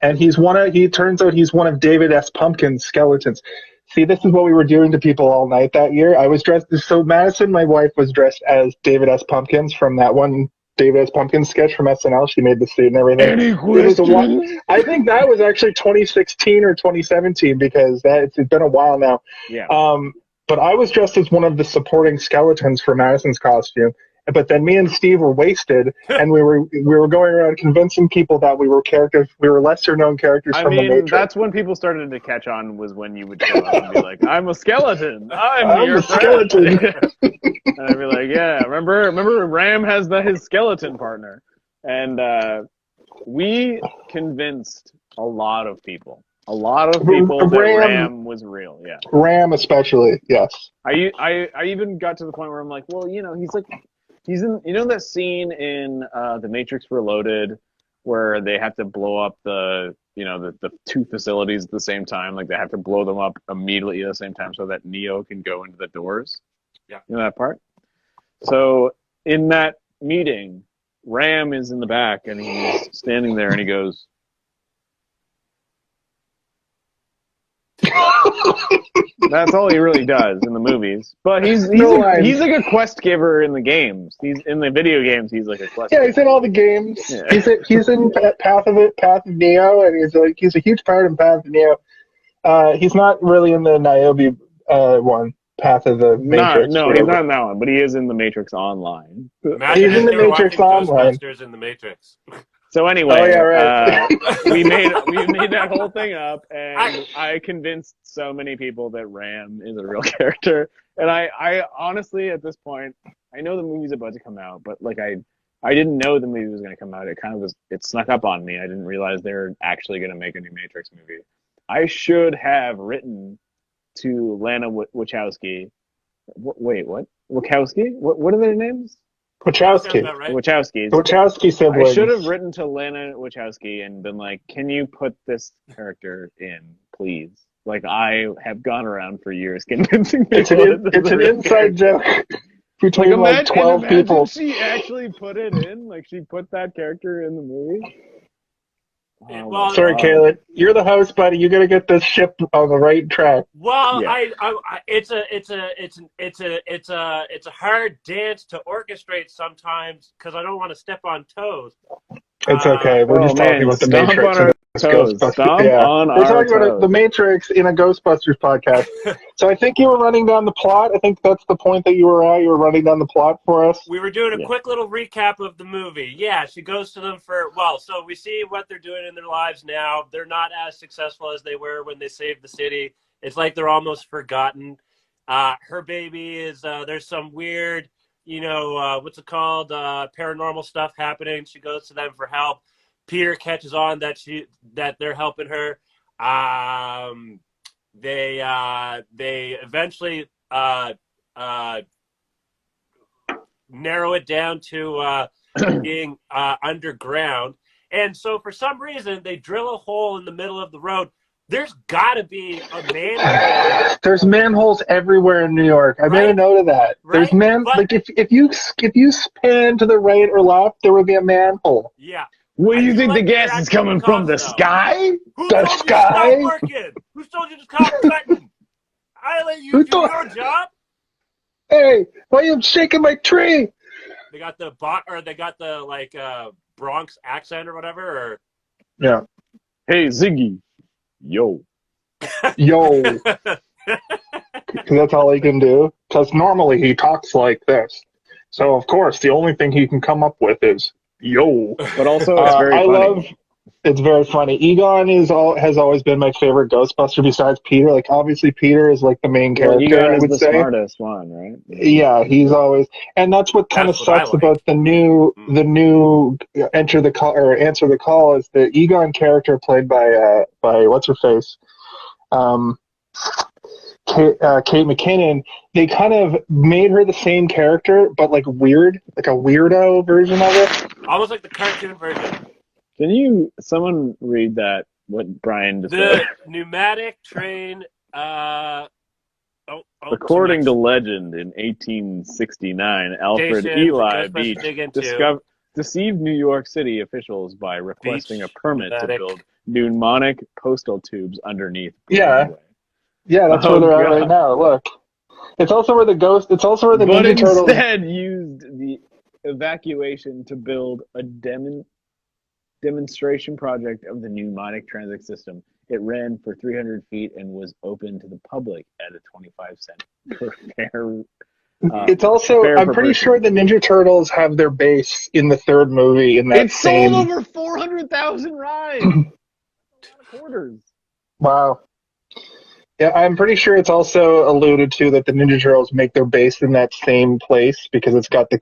Speaker 3: and he turns out he's one of David S. Pumpkin's skeletons. See, this is what we were doing to people all night that year. I was dressed. So Madison, my wife, was dressed as David S. Pumpkins from that one David S. Pumpkins sketch from SNL. She made the suit and everything.
Speaker 2: Any questions?
Speaker 3: I think that was actually 2016 or 2017 because it's been a while now.
Speaker 2: Yeah.
Speaker 3: But I was dressed as one of the supporting skeletons for Madison's costume. But then me and Steve were wasted, and we were going around convincing people that we were lesser known characters from The Matrix.
Speaker 2: That's when people started to catch on, was when you would show up and be like, "I'm a skeleton. I'm
Speaker 3: a skeleton."
Speaker 2: And I'd be like, "Yeah, remember Ram has his skeleton partner," and we convinced a lot of people. A lot of people that Ram was real. Yeah.
Speaker 3: Ram especially, yes.
Speaker 2: I even got to the point where I'm like, well, he's in, that scene in The Matrix Reloaded where they have to blow up the two facilities at the same time. Like they have to blow them up immediately at the same time so that Neo can go into the doors.
Speaker 1: Yeah.
Speaker 2: You know that part? So in that meeting, Ram is in the back and he's standing there and he goes, That's all he really does in the movies. But he's like a quest giver in the games. He's in the video games. He's like a quest.
Speaker 3: Yeah, he's in all the games. Yeah. He's in Path of Neo, and he's a huge part in Path of Neo. He's not really in the Niobe one, Path of the Matrix.
Speaker 2: No, he's not in that one, but he is in the Matrix Online.
Speaker 1: Imagine
Speaker 3: he's in the Matrix Online.
Speaker 1: Ghostbusters in the Matrix.
Speaker 2: So anyway,
Speaker 3: right.
Speaker 2: we made that whole thing up, and I convinced so many people that Ram is a real character. And I honestly, at this point, I know the movie's about to come out, but like I didn't know the movie was going to come out. It snuck up on me. I didn't realize they were actually going to make a new Matrix movie. I should have written to Lana Wachowski. Wait, what? Wachowski? What are their names?
Speaker 3: Wachowski.
Speaker 1: Right?
Speaker 3: Wachowski siblings.
Speaker 2: I should have written to Lana Wachowski and been like, "Can you put this character in, please?" Like, I have gone around for years convincing people.
Speaker 3: It's an inside joke between like 12 people.
Speaker 2: She actually put it in. Like, she put that character in the movie.
Speaker 1: Well,
Speaker 3: sorry, Caleb. You're the host, buddy. You got to get this ship on the right track.
Speaker 1: Well, yeah. It's a hard dance to orchestrate sometimes because I don't want to step on toes.
Speaker 3: It's okay. We're just talking about the Matrix and Ghostbusters. We're talking about the Matrix in a Ghostbusters podcast. So I think you were running down the plot. I think that's the point that you were at. You were running down the plot for us.
Speaker 1: We were doing a quick little recap of the movie. Yeah, she goes to them so we see what they're doing in their lives now. They're not as successful as they were when they saved the city. It's like they're almost forgotten. Her baby is, there's some weird, what's it called? Paranormal stuff happening. She goes to them for help. Peter catches on that they're helping her. They eventually narrow it down to being underground. And so for some reason, they drill a hole in the middle of the road. There's got to be a manhole.
Speaker 3: There's manholes everywhere in New York. I made a note of that.
Speaker 1: Right?
Speaker 3: There's like if you span to the right or left, there would be a manhole.
Speaker 1: Yeah.
Speaker 2: What do you think the gas is coming from? The sky?
Speaker 3: The sky?
Speaker 1: Who told you to stop working? I let you do your job.
Speaker 3: Hey, why are you shaking my tree?
Speaker 1: They got the like Bronx accent or whatever. Or...
Speaker 3: Yeah.
Speaker 2: Hey Ziggy, yo.
Speaker 3: Because that's all he can do. Because normally he talks like this. So of course the only thing he can come up with is yo.
Speaker 2: But also it's very funny.
Speaker 3: It's very funny. Egon has always been my favorite Ghostbuster besides Peter. Like, obviously, Peter is like the main character.
Speaker 2: Egon is the smartest one, right?
Speaker 3: Yeah, he's always, and that's what kind of sucks about the new Answer the Call is the Egon character played by what's her face, Kate McKinnon. They kind of made her the same character, but like weird, like a weirdo version of it.
Speaker 1: Almost like the cartoon version.
Speaker 2: Can someone read that, what Brian just said?
Speaker 1: The pneumatic train,
Speaker 2: according to legend, in 1869, Alfred Eli Beach deceived New York City officials by requesting a permit to build pneumatic postal tubes underneath Broadway.
Speaker 3: Yeah, that's where they're at right now. Look. It's also where the Ninja Turtles...
Speaker 2: But instead used the evacuation to build a demonstration project of the pneumatic transit system. It ran for 300 feet and was open to the public at a 25-cent per fare.
Speaker 3: It's also, I'm pretty sure the Ninja Turtles have their base in the third movie. It
Speaker 2: sold over 400,000 rides. That's a lot of quarters.
Speaker 3: Wow. Yeah, I'm pretty sure it's also alluded to that the Ninja Turtles make their base in that same place because it's got the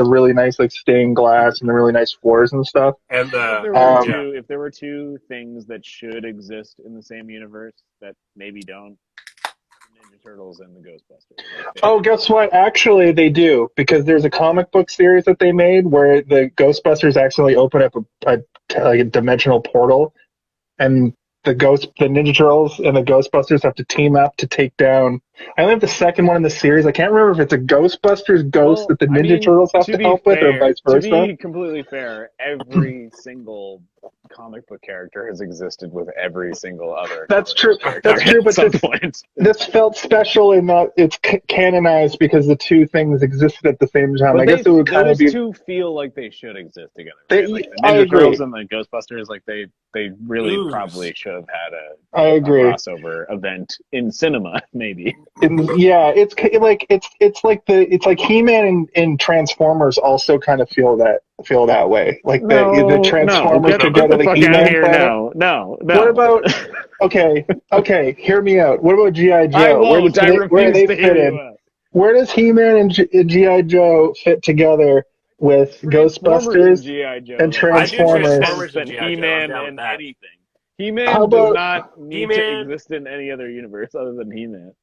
Speaker 3: really nice like stained glass and the really nice floors and stuff.
Speaker 1: And
Speaker 2: if there were two things that should exist in the same universe that maybe don't, the Ninja Turtles and the Ghostbusters.
Speaker 3: Oh, guess what? Actually, they do, because there's a comic book series that they made where the Ghostbusters accidentally open up a dimensional portal, and the Ninja Turtles and the Ghostbusters have to team up to take down I only have the second one in the series. I can't remember if it's a Ghostbusters ghost that the Ninja Turtles have to help with, or vice versa.
Speaker 2: To be completely fair, every single comic book character has existed with every single other.
Speaker 3: That's true. That's true. But this felt special in that it's canonized because the two things existed at the same time. I guess it would kind of be.
Speaker 2: Those two feel like they should exist together.
Speaker 3: Right?
Speaker 2: Like the Ninja Turtles and the Ghostbusters, like they really probably should have had a crossover event in cinema, maybe.
Speaker 3: It's like He-Man and Transformers also kind of feel that way. Like the Transformers
Speaker 2: get the He-Man here. No.
Speaker 3: What about okay, hear me out. What about G.I. Joe?
Speaker 2: I won't. I refuse to hear you out.
Speaker 3: Where does He-Man and G.I. Joe fit together with Ghostbusters and Transformers?
Speaker 2: And He-Man and anything. He-Man does not need to exist in any other universe other than He-Man.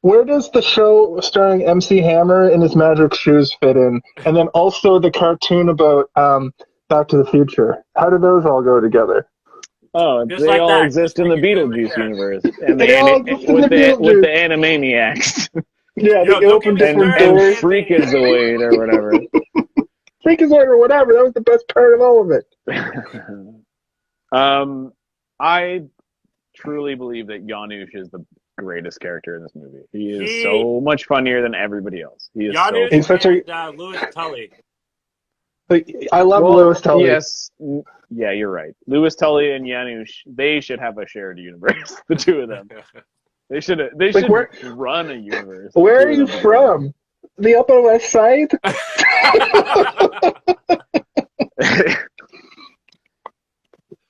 Speaker 3: Where does the show starring MC Hammer and his magic shoes fit in? And then also the cartoon about Back to the Future. How do those all go together?
Speaker 2: Oh, they all exist in the Beetlejuice universe. And with the Animaniacs.
Speaker 3: Yeah, they open different doors.
Speaker 2: And Freakazoid or whatever.
Speaker 3: Freakazoid or whatever. That was the best part of all of it.
Speaker 2: I truly believe that Janusz is the greatest character in this movie. He is so much funnier than everybody else. He is
Speaker 1: Janusz Louis Tully.
Speaker 3: I love Louis Tully.
Speaker 2: Yes. Yeah, you're right. Louis Tully and Janusz, they should have a shared universe. The two of them. They should run a universe.
Speaker 3: Where are you from? The Upper West Side?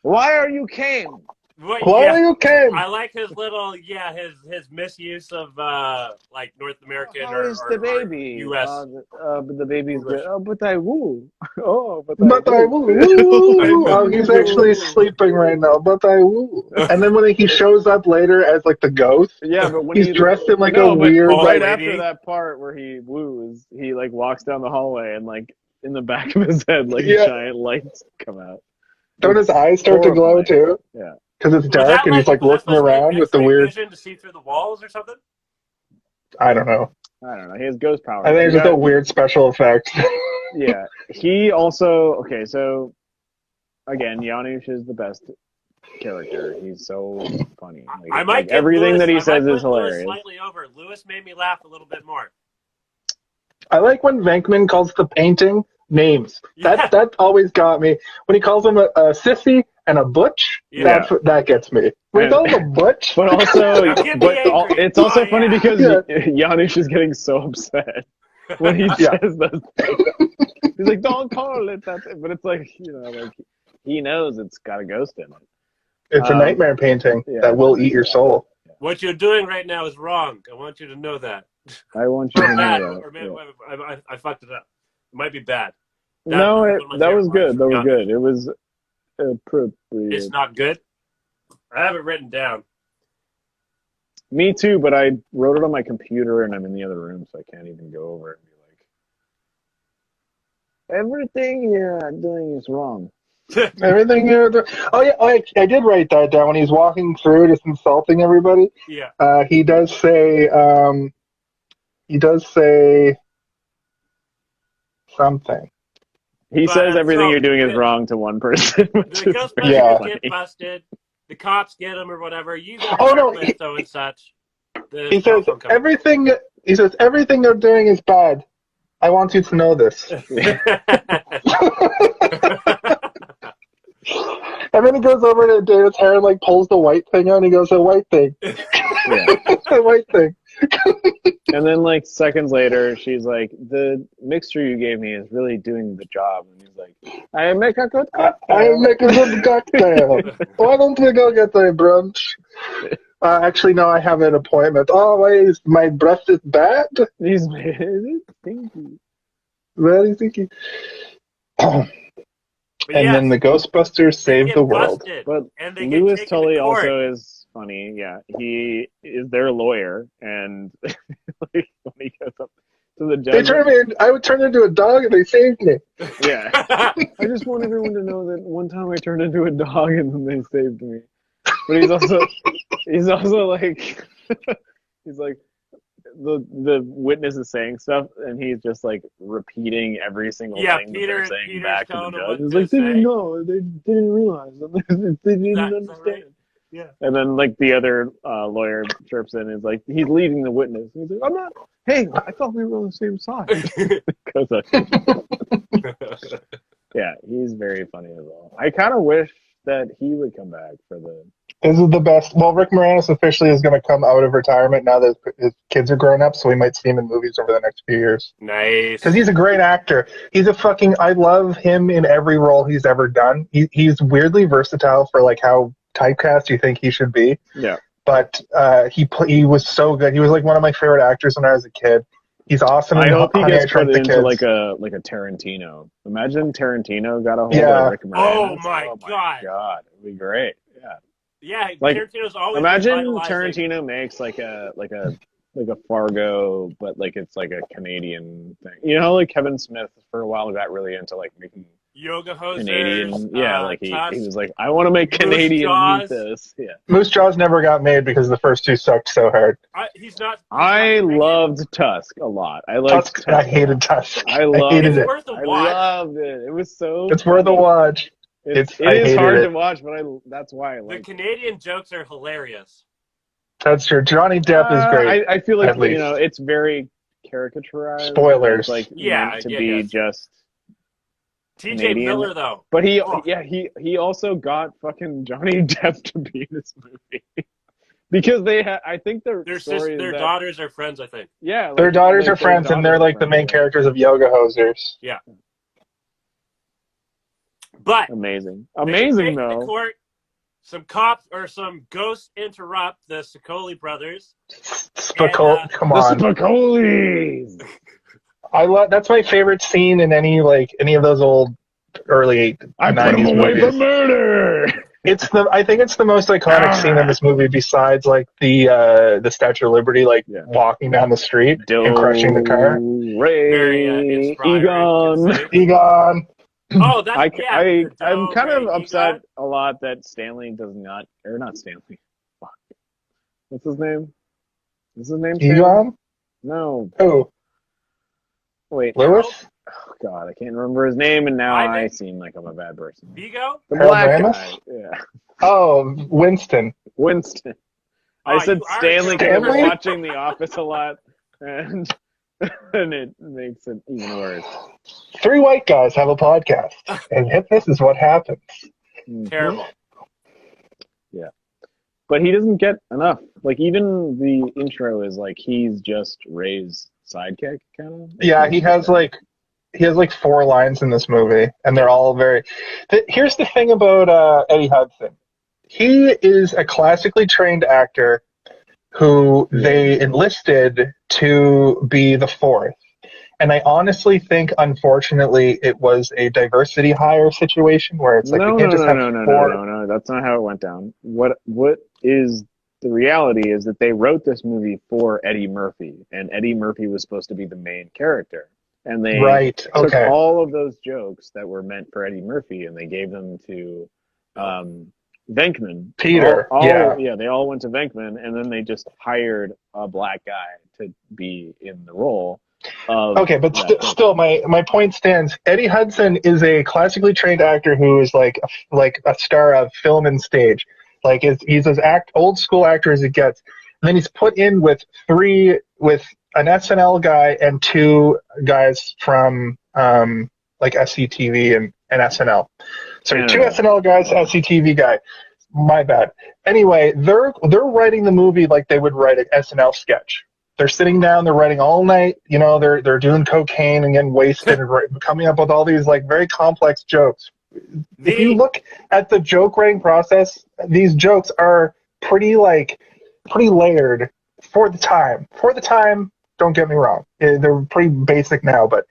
Speaker 2: Why are you came?
Speaker 3: Why are you came?
Speaker 1: I like his little, his misuse of like North American
Speaker 2: or
Speaker 1: the
Speaker 2: baby?
Speaker 1: U.S.
Speaker 2: But the baby's good. Oh, but I woo. Oh,
Speaker 3: but I woo. Oh, he's actually sleeping right now. But I woo. And then when he shows up later as like the ghost,
Speaker 2: but when
Speaker 3: he's dressed in like a weird.
Speaker 2: Right after that part where he woos, he like walks down the hallway and like in the back of his head, like giant lights come out.
Speaker 3: Don't his eyes start to glow too?
Speaker 2: Yeah.
Speaker 3: Because it's dark and he's like looking around with the weird
Speaker 1: vision to see through the walls or something.
Speaker 3: I don't know.
Speaker 2: He has ghost powers.
Speaker 3: I think it's just a weird special effect.
Speaker 2: Yeah. He also so again, Janusz is the best character. He's so funny. Everything that he says is hilarious.
Speaker 1: Slightly over. Lewis made me laugh a little bit more.
Speaker 3: I like when Venkman calls the painting names.
Speaker 1: Yeah.
Speaker 3: That always got me. When he calls him a sissy and a butch, that gets me. When he calls him a butch.
Speaker 2: But also, it's also funny because Janusz is getting so upset when he says those things. He's like, don't call it that. But it's like, he knows it's got a ghost in it.
Speaker 3: It's a nightmare painting that will eat your soul.
Speaker 1: What you're doing right now is wrong. I want you to know that.
Speaker 2: I want you to know
Speaker 1: that. I fucked it up. It might be bad.
Speaker 2: That was good. That was good. It was appropriate.
Speaker 1: It's not good? I have it written down.
Speaker 2: Me too, but I wrote it on my computer and I'm in the other room, so I can't even go over it and be like, everything you're doing is wrong.
Speaker 3: Everything you're doing. Oh, yeah, I did write that down. When he's walking through just insulting everybody, he does say something.
Speaker 2: He says everything you're doing is wrong to one person.
Speaker 1: The Ghostbusters get busted. The cops get him or whatever. You so and such.
Speaker 3: He says everything. He says everything they're doing is bad. I want you to know this. And then he goes over to David's hair and like pulls the white thing out and he goes, a white thing. A white thing.
Speaker 2: And then like seconds later, she's like, the mixture you gave me is really doing the job. And he's like, I make a good cocktail. Why don't we go get a brunch? Actually, no, I have an appointment. Oh, wait, my breath is bad? He's very stinky.
Speaker 3: Very stinky. And then the Ghostbusters save the world.
Speaker 2: But Louis Tully also is funny. Yeah, he is their lawyer, and like, when he goes up to the judge,
Speaker 3: I would turn into a dog, and they saved me.
Speaker 2: Yeah, I just want everyone to know that one time I turned into a dog, and then they saved me. But he's also like, he's like, the witness is saying stuff, and he's just like repeating every single thing that they're saying
Speaker 1: Peter's
Speaker 2: back to the judge.
Speaker 1: what
Speaker 2: It's
Speaker 1: to
Speaker 2: like, they
Speaker 1: say.
Speaker 2: didn't know, they didn't realize, they didn't understand.
Speaker 1: Right? Yeah.
Speaker 2: And then like the other lawyer chirps in and is like, he's leading the witness. He's like, I'm not. Hey, I thought we were on the same side. Yeah, he's very funny as well. I kind of wish that he would come back for the.
Speaker 3: This is the best. Well, Rick Moranis officially is going to come out of retirement now that his kids are grown up, so we might see him in movies over the next few years.
Speaker 1: Nice.
Speaker 3: Because he's a great actor. He's a fucking. I love him in every role he's ever done. He's weirdly versatile for like how typecast you think he should be.
Speaker 2: Yeah.
Speaker 3: But he was so good. He was like one of my favorite actors when I was a kid. He's awesome.
Speaker 2: I hope he gets put into
Speaker 3: kids.
Speaker 2: like a Tarantino. Imagine Tarantino got a hold of Rick Moranis.
Speaker 1: Oh my god,
Speaker 2: it'd be great. Yeah.
Speaker 1: Yeah,
Speaker 2: like,
Speaker 1: Tarantino's always
Speaker 2: imagine Tarantino makes like a Fargo, but like it's like a Canadian thing. You know, like Kevin Smith for a while got really into like making
Speaker 1: yoga hosers,
Speaker 2: Canadian. Yeah, like he was like, I want to make Canadian meat this. Yeah.
Speaker 3: Moose Jaws never got made because the first two sucked so hard.
Speaker 1: I
Speaker 2: loved Tusk a lot. I liked Tusk.
Speaker 3: I hated Tusk.
Speaker 2: I hated it.
Speaker 1: I
Speaker 2: loved it. It was so.
Speaker 3: It's worth a watch.
Speaker 2: It is hard to watch, but that's why I like
Speaker 1: the Canadian jokes are hilarious.
Speaker 3: That's true. Johnny Depp is great.
Speaker 2: I feel like it's very caricaturized.
Speaker 3: Spoilers.
Speaker 2: It's like meant to be just
Speaker 1: T.J. Miller though.
Speaker 2: But he also got fucking Johnny Depp to be in this movie. Because I think their
Speaker 1: daughters are friends, I think.
Speaker 2: Yeah. Like,
Speaker 3: their daughters are friends, and they're like the main characters of Yoga Hosers.
Speaker 1: Yeah. But
Speaker 2: amazing though.
Speaker 1: The court, some cops or some ghosts interrupt the Sicoli brothers.
Speaker 3: Come on,
Speaker 2: the Sicolis.
Speaker 3: That's my favorite scene in any of those old early 90s
Speaker 2: I put him away
Speaker 3: movies.
Speaker 2: for murder.
Speaker 3: I think it's the most iconic scene in this movie, besides like the Statue of Liberty, walking down the street and crushing the car. Egon.
Speaker 1: Oh, that's
Speaker 2: I'm kind of upset a lot that Stanley does not, or not Stanley. Fuck. What's his name? Is his name
Speaker 3: Egon?
Speaker 2: No.
Speaker 3: Oh.
Speaker 2: Wait.
Speaker 3: Lewis?
Speaker 2: Oh God, I can't remember his name, and now I seem like I'm a bad person.
Speaker 1: Vigo?
Speaker 2: The black
Speaker 3: Ramis?
Speaker 2: guy. Yeah.
Speaker 3: Oh, Winston.
Speaker 2: I said Stanley because we're watching The Office a lot, and it makes it even worse.
Speaker 3: 3 white guys have a podcast, and this is what happens.
Speaker 1: Terrible.
Speaker 2: Yeah. But he doesn't get enough. Like, even the intro is like he's just Ray's sidekick, kind of.
Speaker 3: Yeah, he has 4 lines in this movie, and they're all very... Here's the thing about Eddie Hudson. He is a classically trained actor who they enlisted to be the fourth. And I honestly think, unfortunately, it was a diversity hire situation where it's like
Speaker 2: no,
Speaker 3: we can't just have four.
Speaker 2: No, that's not how it went down. What is the reality is that they wrote this movie for Eddie Murphy, and Eddie Murphy was supposed to be the main character. And they took all of those jokes that were meant for Eddie Murphy, and they gave them to Venkman.
Speaker 3: Peter.
Speaker 2: They all went to Venkman, and then they just hired a black guy to be in the role.
Speaker 3: Still, my point stands. Eddie Hudson is a classically trained actor who is like a star of film and stage. Like he's as old school actor as it gets. And then he's put in with an SNL guy and 2 guys from like SCTV and SNL. Sorry, 2 SNL guys, SCTV guy. My bad. Anyway, they're writing the movie like they would write an SNL sketch. They're sitting down, they're writing all night. You know, they're doing cocaine and getting wasted and coming up with all these like very complex jokes. If you look at the joke writing process, these jokes are pretty layered for the time. For the time, don't get me wrong. They're pretty basic now, but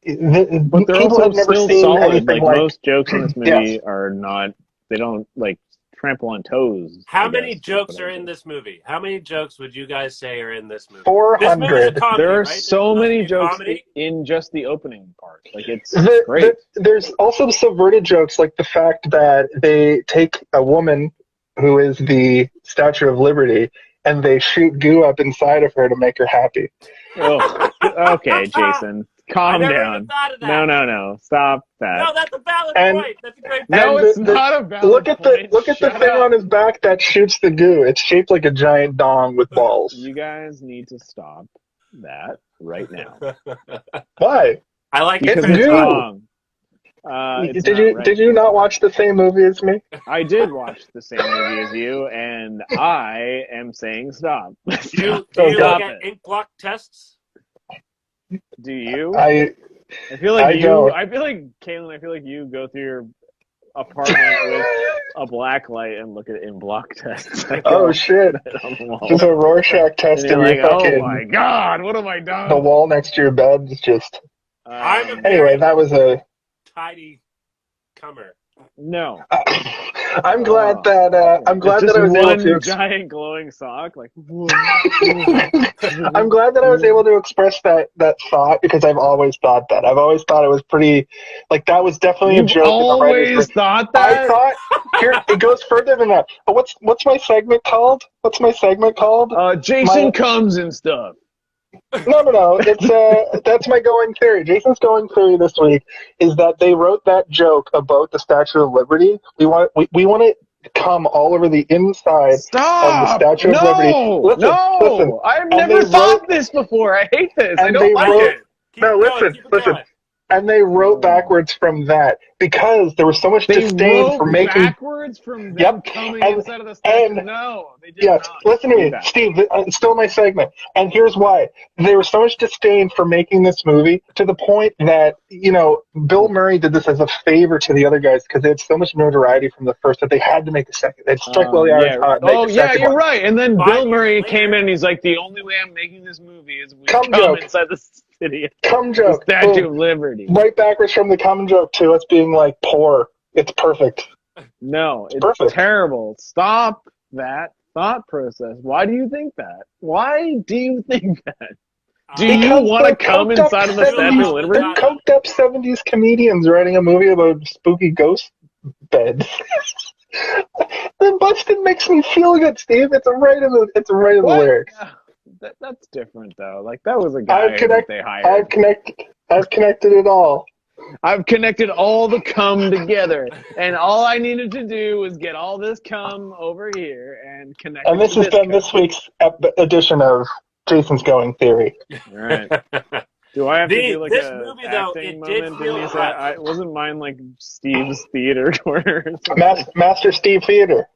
Speaker 2: they're
Speaker 3: people have never
Speaker 2: still
Speaker 3: seen
Speaker 2: solid.
Speaker 3: anything
Speaker 2: like most jokes in this movie are not. They don't like trample on toes.
Speaker 1: How many jokes are in this movie? How many jokes would you guys say are in this movie?
Speaker 3: 400.
Speaker 2: There are so many jokes in just the opening part. Like it's great.
Speaker 3: There's also subverted jokes, like the fact that they take a woman who is the Statue of Liberty and they shoot goo up inside of her to make her happy.
Speaker 2: Oh, okay, Jason, calm
Speaker 1: I never
Speaker 2: down.
Speaker 1: even thought of that.
Speaker 2: No, stop that.
Speaker 1: No, that's a valid
Speaker 3: And-
Speaker 1: point. That's a great point.
Speaker 2: No, it's not a valid
Speaker 3: Look at
Speaker 2: point.
Speaker 3: the
Speaker 2: Shut
Speaker 3: thing
Speaker 2: up.
Speaker 3: on his back that shoots the goo. It's shaped like a giant dong with balls.
Speaker 2: You guys need to stop that right now.
Speaker 3: Why?
Speaker 1: I like
Speaker 3: It's
Speaker 2: Because
Speaker 1: it.
Speaker 2: it's
Speaker 3: goo.
Speaker 2: wrong. It's not right.
Speaker 3: Did you not watch the same movie as me?
Speaker 2: I did watch the same movie as you, and I am saying stop.
Speaker 1: Do you
Speaker 2: Stop
Speaker 1: get
Speaker 2: it.
Speaker 1: ink block tests?
Speaker 2: Do you?
Speaker 3: I
Speaker 2: feel like
Speaker 3: I don't.
Speaker 2: I feel like Caitlin. I feel like you go through your apartment with a black light and look at in block tests.
Speaker 3: oh shit!
Speaker 2: On the wall.
Speaker 3: There's a Rorschach test
Speaker 2: And
Speaker 3: in
Speaker 2: you're
Speaker 3: your
Speaker 2: like, oh
Speaker 3: fucking
Speaker 2: my god, what have I done?
Speaker 3: the wall next to your bed. Is just
Speaker 1: I'm a
Speaker 3: anyway. That was a.
Speaker 1: tidy comer.
Speaker 2: No.
Speaker 3: I'm glad that I was able to.
Speaker 2: Giant glowing sock, like.
Speaker 3: I'm glad that I was able to express that thought because I've always thought that. I've always thought it was pretty, like that was definitely a
Speaker 2: You've
Speaker 3: joke.
Speaker 2: always thought that.
Speaker 3: I thought here it goes further than that. But what's my segment called? What's my segment called?
Speaker 2: Jason comes and stuff.
Speaker 3: No. It's that's my going theory. Jason's going theory this week is that they wrote that joke about the Statue of Liberty. We want it to come all over the inside of the Statue of Liberty. Listen,
Speaker 2: I've never thought this before. I hate this. I don't like it.
Speaker 1: Keep it going.
Speaker 3: And they wrote backwards from that because there was so much disdain for making
Speaker 2: backwards from them coming inside of the statue. No, they did
Speaker 3: yes,
Speaker 2: not.
Speaker 3: listen to me, Steve. It's still my segment, and here's why: there was so much disdain for making this movie to the point that Bill Murray did this as a favor to the other guys because they had so much notoriety from the first that they had to make a second. They'd strike while the iron's hot.
Speaker 2: You're right. And then Bill Murray came in and he's like, the only way I'm making this movie is we come inside the city.
Speaker 3: Cum joke.
Speaker 2: The Statue of Liberty.
Speaker 3: Right backwards from the cum joke to us being like poor. It's perfect.
Speaker 2: No, it's
Speaker 3: perfect.
Speaker 2: Terrible. Stop that thought process. Why do you think that? Why do you think that? Do you want to come inside of the Statue of Liberty?
Speaker 3: They're coked up 70s comedians writing a movie about spooky ghost beds. Then Busted makes me feel good, Steve. It's right in the lyrics.
Speaker 2: That's different though. Like that was a guy that they hired.
Speaker 3: I've connected it all.
Speaker 2: I've connected all the cum together, and all I needed to do was get all this cum over here and connect.
Speaker 3: And this has been this week's edition of Jason's Going Theory.
Speaker 2: All right. Do I have to do like
Speaker 1: this
Speaker 2: a
Speaker 1: movie, though,
Speaker 2: acting
Speaker 1: it did
Speaker 2: moment?
Speaker 1: feel
Speaker 2: Denise? I wasn't mine like Steve's theater corner.
Speaker 3: Master Steve Theater.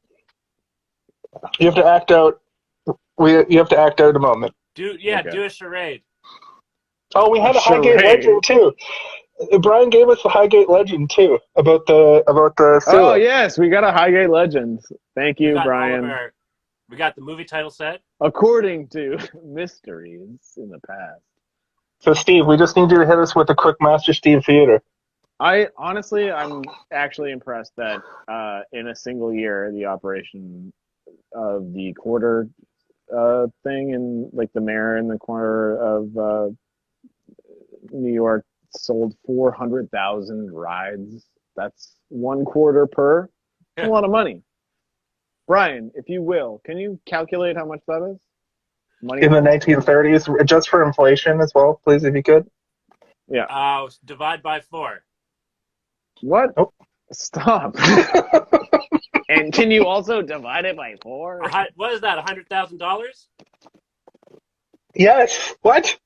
Speaker 3: You have to act out. You have to act out a moment.
Speaker 1: Do a charade.
Speaker 3: Oh, we had a Highgate legend too. Brian gave us the Highgate legend too about the sewer.
Speaker 2: Oh yes, we got a Highgate legend. Thank you, Brian.
Speaker 1: We got the movie title set.
Speaker 2: According to mysteries in the past.
Speaker 3: So Steve, we just need you to hit us with a quick Master Steve Theater.
Speaker 2: I'm actually impressed that in a single year the operation of the quarter thing and like the mayor in the corner of New York sold 400,000 rides. That's 1 quarter per. That's a lot of money. Brian, if you will, can you calculate how much that is? Money
Speaker 3: in the 1930s, adjust for inflation as well, please, if you could.
Speaker 2: Yeah.
Speaker 1: Divide by 4.
Speaker 2: What?
Speaker 3: Oh.
Speaker 2: Stop. And can you also divide it by 4?
Speaker 1: What is that? $100,000?
Speaker 3: Yes. What?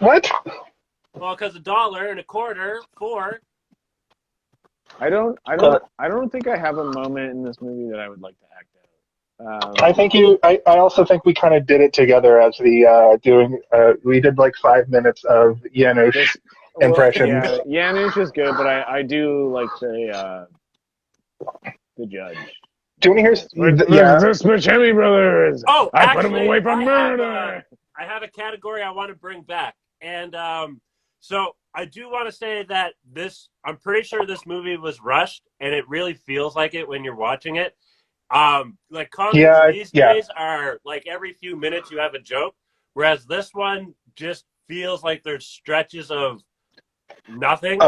Speaker 3: What?
Speaker 1: Well, because $1 and a quarter, 4.
Speaker 2: I don't think I have a moment in this movie that I would like to act out.
Speaker 3: I also think we kind of did it together as the we did like 5 minutes of Janusz impressions.
Speaker 2: Yeah, Janusz is good, but I do like the judge.
Speaker 3: Do you want to hear?
Speaker 2: The Spachemi brothers.
Speaker 1: Oh,
Speaker 2: I put him away from murder.
Speaker 1: I have a category I want to bring back, and so I do want to say that I'm pretty sure this movie was rushed, and it really feels like it when you're watching it. Like comedies these days are like every few minutes you have a joke, whereas this one just feels like there's stretches of nothing.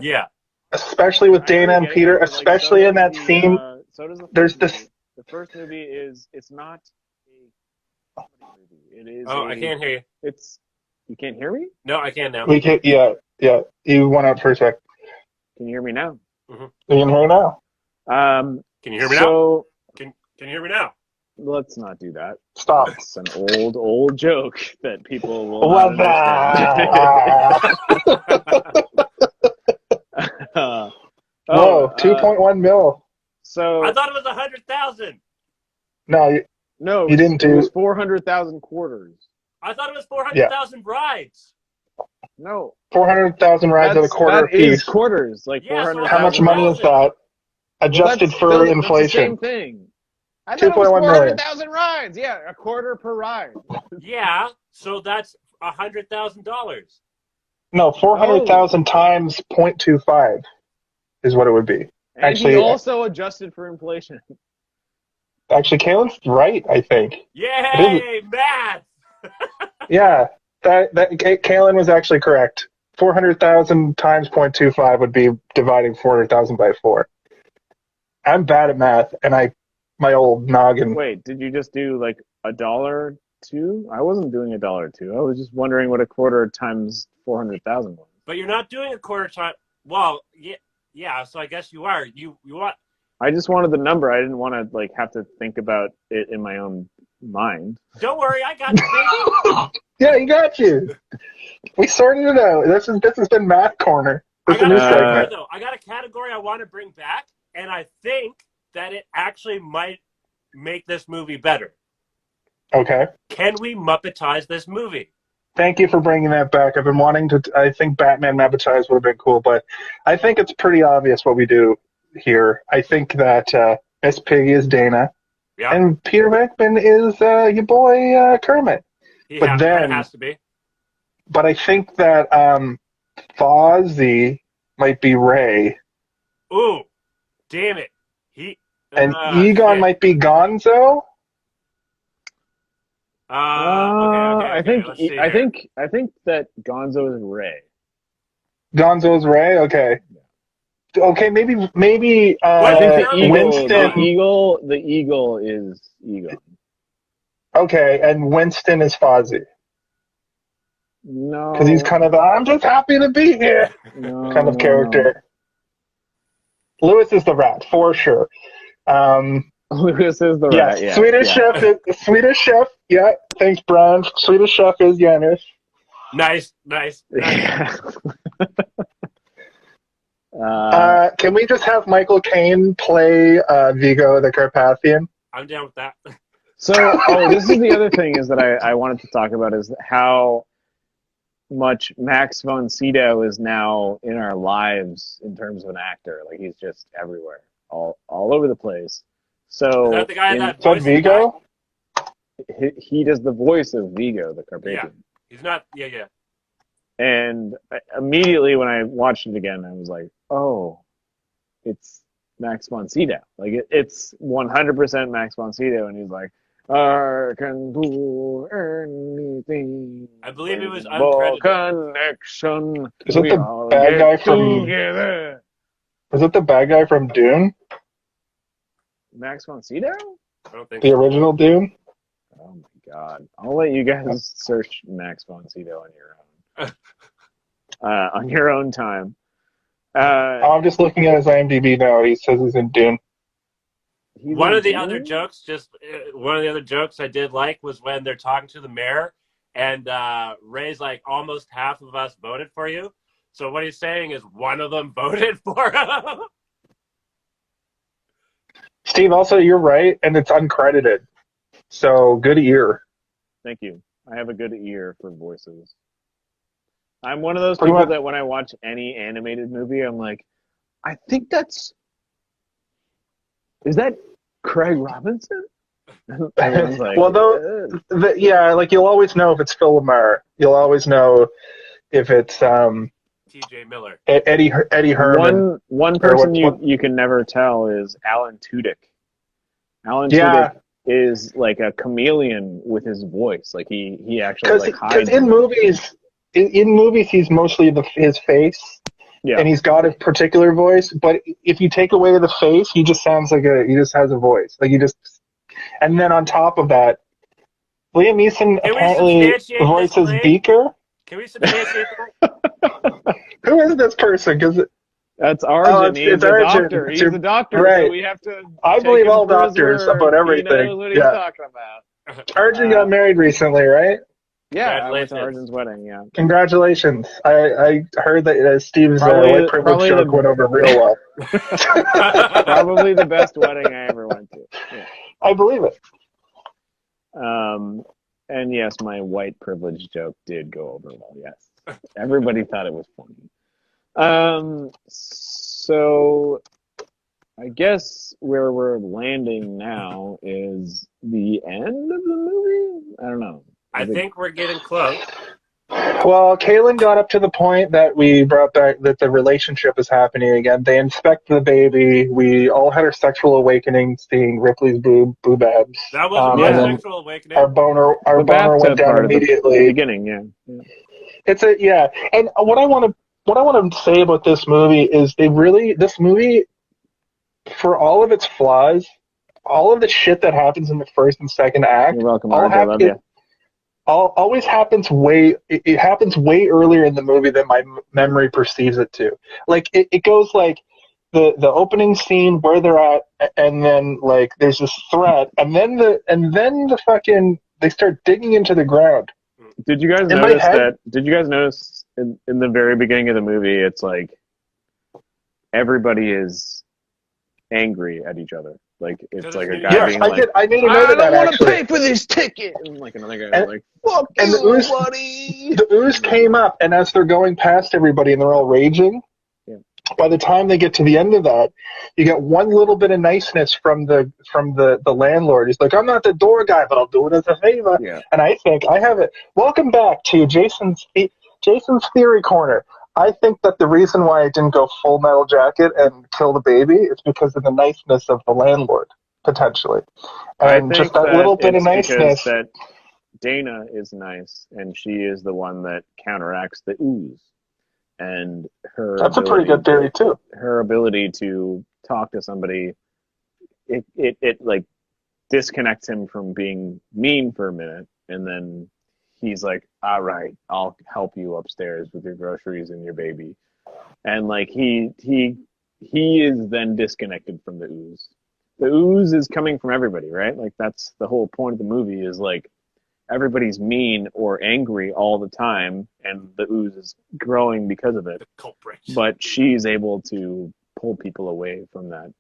Speaker 1: Yeah.
Speaker 3: Especially with Dana and Peter, especially in that scene.
Speaker 2: So does
Speaker 3: there's this.
Speaker 2: The first movie it's not a It is.
Speaker 1: I can't hear you.
Speaker 2: You can't hear me?
Speaker 1: No, I can now.
Speaker 3: We can. Yeah. You went out for a sec.
Speaker 2: Can you hear me now?
Speaker 1: Mm-hmm.
Speaker 3: You can hear now.
Speaker 1: Can you hear me now? Can you hear me now?
Speaker 2: Let's not do that.
Speaker 3: Stop.
Speaker 2: It's an old joke that people will
Speaker 3: What's
Speaker 2: not understand.
Speaker 3: Whoa, 2.1 mil.
Speaker 2: So
Speaker 1: I thought it was 100,000.
Speaker 3: No, you didn't do.
Speaker 2: It was 400,000 quarters.
Speaker 1: I thought it was 400,000 rides.
Speaker 2: No,
Speaker 3: 400,000 rides at a quarter
Speaker 2: that is
Speaker 3: apiece.
Speaker 2: quarters, like
Speaker 1: Yeah, so
Speaker 2: 400,000.
Speaker 3: How much money is that? Adjusted for inflation.
Speaker 2: That's the same thing. I
Speaker 3: 2.1 million.
Speaker 2: 400,000 rides. Yeah, a quarter per ride.
Speaker 1: Yeah, so that's $100,000.
Speaker 3: No, 400,000 times 0.25 is what it would be.
Speaker 2: And
Speaker 3: actually,
Speaker 2: he also adjusted for inflation.
Speaker 3: Actually, Kalen's right, I think.
Speaker 1: Yay, math!
Speaker 3: Yeah, Kalen was actually correct. 400,000 times 0.25 would be dividing 400,000 by 4. I'm bad at math, and my old noggin.
Speaker 2: Wait, did you just do like $1.02? I wasn't doing $1.02. I was just wondering what a quarter times 400,000 was.
Speaker 1: But you're not doing a quarter time. Well, yeah. So I guess you are. You want?
Speaker 2: I just wanted the number. I didn't want to like have to think about it in my own mind.
Speaker 1: Don't worry, I got you, baby.
Speaker 3: Yeah, you got you. We sorted it out. This has been Math Corner.
Speaker 1: I
Speaker 3: It's a new segment.
Speaker 1: though. I got a category I want to bring back, and I think that it actually might make this movie better.
Speaker 3: Okay.
Speaker 1: Can we Muppetize this movie?
Speaker 3: Thank you for bringing that back. I've been wanting to. I think Batman Muppetize would have been cool, but I think it's pretty obvious what we do here. I think that Miss Piggy is Dana, and Peter Venkman is your boy Kermit.
Speaker 1: That has to be.
Speaker 3: But I think that Fozzie might be Ray.
Speaker 1: Ooh, damn it!
Speaker 3: And Egon might be Gonzo.
Speaker 1: Okay.
Speaker 2: I think that Gonzo is Ray.
Speaker 3: Gonzo is Ray. Okay. Okay, maybe.
Speaker 2: I think the eagle,
Speaker 3: Winston.
Speaker 2: the eagle is Egon.
Speaker 3: Okay, and Winston is Fozzie.
Speaker 2: No,
Speaker 3: because he's kind of I'm just happy to be here kind of character. Lewis is the rat for sure.
Speaker 2: Lewis is the rat. Yeah.
Speaker 3: Swedish chef. Yeah, thanks, Brian. Swedish chef is Janis.
Speaker 1: Nice.
Speaker 3: Can we just have Michael Caine play Vigo the Carpathian?
Speaker 1: I'm down with that.
Speaker 2: So, this is the other thing is that I wanted to talk about is how much Max von Sydow is now in our lives in terms of an actor. Like he's just everywhere, all over the place. So
Speaker 1: is that the guy that voices
Speaker 3: Vigo?
Speaker 2: He does the voice of Vigo the Carpathian.
Speaker 1: Yeah, he's not. Yeah.
Speaker 2: And immediately when I watched it again, I was like, oh, it's Max von Sydow. Like it's 100% Max von Sydow, and he's like, I can do anything.
Speaker 1: I believe it was uncredited.
Speaker 2: Connection.
Speaker 3: Is it the bad guy from? Is it the bad guy from Dune?
Speaker 2: Max von Sydow?
Speaker 1: I don't think
Speaker 3: the original Dune.
Speaker 2: Oh my god! I'll let you guys search Max von Sydow on your own. On your own time.
Speaker 3: I'm just looking at his IMDb now. He says he's in Dune.
Speaker 1: One of the other jokes I did like was when they're talking to the mayor, and Ray's like, almost half of us voted for you. So what he's saying is one of them voted for him.
Speaker 3: Steve, also, you're right, and it's uncredited. So, good ear.
Speaker 2: Thank you. I have a good ear for voices. I'm one of those people that when I watch any animated movie, I'm like, I think is that Craig Robinson? Everyone's like,
Speaker 3: well, like you'll always know if it's Phil Lamar. You'll always know if it's
Speaker 1: T.J. Miller,
Speaker 3: Eddie Herman.
Speaker 2: One person you can never tell is Alan Tudyk. Alan Tudyk is like a chameleon with his voice. Like he actually like hides.
Speaker 3: Because in movies he's mostly his face. Yeah. And he's got a particular voice, but if you take away the face, he just sounds like he just has a voice. Like and then on top of that, Liam Neeson
Speaker 1: Can we
Speaker 3: apparently
Speaker 1: substantiate this
Speaker 3: voices
Speaker 1: claim?
Speaker 3: Beaker.
Speaker 1: Can we substantiate that?
Speaker 3: Who is this person? Because
Speaker 2: That's Arjun. He's
Speaker 3: it's
Speaker 2: a
Speaker 3: Arjun.
Speaker 2: doctor.
Speaker 3: It's
Speaker 2: He's a doctor,
Speaker 3: right.
Speaker 2: so we have to
Speaker 3: I
Speaker 2: take
Speaker 3: believe
Speaker 2: him
Speaker 3: all
Speaker 2: for his
Speaker 3: doctors
Speaker 2: word.
Speaker 3: about
Speaker 2: He
Speaker 3: everything.
Speaker 2: knows what he's talking about.
Speaker 3: Arjun got married recently, right?
Speaker 2: Yeah, I went to Arjun's wedding, yeah.
Speaker 3: Congratulations. I heard that Steve's
Speaker 2: Probably
Speaker 3: white privilege joke went over real well.
Speaker 2: Probably the best wedding I ever went to. Yeah.
Speaker 3: I believe it.
Speaker 2: And yes, my white privilege joke did go over well, yes. Everybody thought it was funny. So I guess where we're landing now is the end of the movie? I don't know.
Speaker 1: I think we're getting close.
Speaker 3: Well, Kaylin got up to the point that we brought back that the relationship is happening again. They inspect the baby. We all had our sexual awakening seeing Ripley's boobabs.
Speaker 1: That was my sexual awakening.
Speaker 3: Our boner went down immediately.
Speaker 2: The beginning, yeah.
Speaker 3: It's and what I want to say about this movie is this movie, for all of its flaws, all of the shit that happens in the first and second act,
Speaker 2: you're welcome, I love you.
Speaker 3: Always happens it happens way earlier in the movie than my memory perceives it to. Like it goes like the opening scene where they're at, and then like there's this threat, and then the fucking they start digging into the ground.
Speaker 2: Did you guys notice that? Did you guys notice in the very beginning of the movie, it's like everybody is angry at each other. Like it's like a guy being like,
Speaker 3: I made a note of that.
Speaker 2: I don't want to pay for this ticket. And like another guy like, fuck you, buddy.
Speaker 3: The ooze came up, and as they're going past everybody and they're all raging, by the time they get to the end of that, you get one little bit of niceness from the landlord. He's like, I'm not the door guy, but I'll do it as a favor.
Speaker 2: Yeah.
Speaker 3: And I think I have it. Welcome back to Jason's Theory Corner. I think that the reason why I didn't go Full Metal Jacket and kill the baby is because of the niceness of the landlord, potentially. And just that little bit of niceness.
Speaker 2: That Dana is nice, and she is the one that counteracts the ooze. And that's a pretty good theory, too. Her ability to talk to somebody, it like disconnects him from being mean for a minute, and then he's like, all right, I'll help you upstairs with your groceries and your baby. And like he is then disconnected from the ooze. The ooze is coming from everybody, right? Like that's the whole point of the movie is like everybody's mean or angry all the time, and the ooze is growing because of it.
Speaker 1: The culprits.
Speaker 2: But she's able to pull people away from that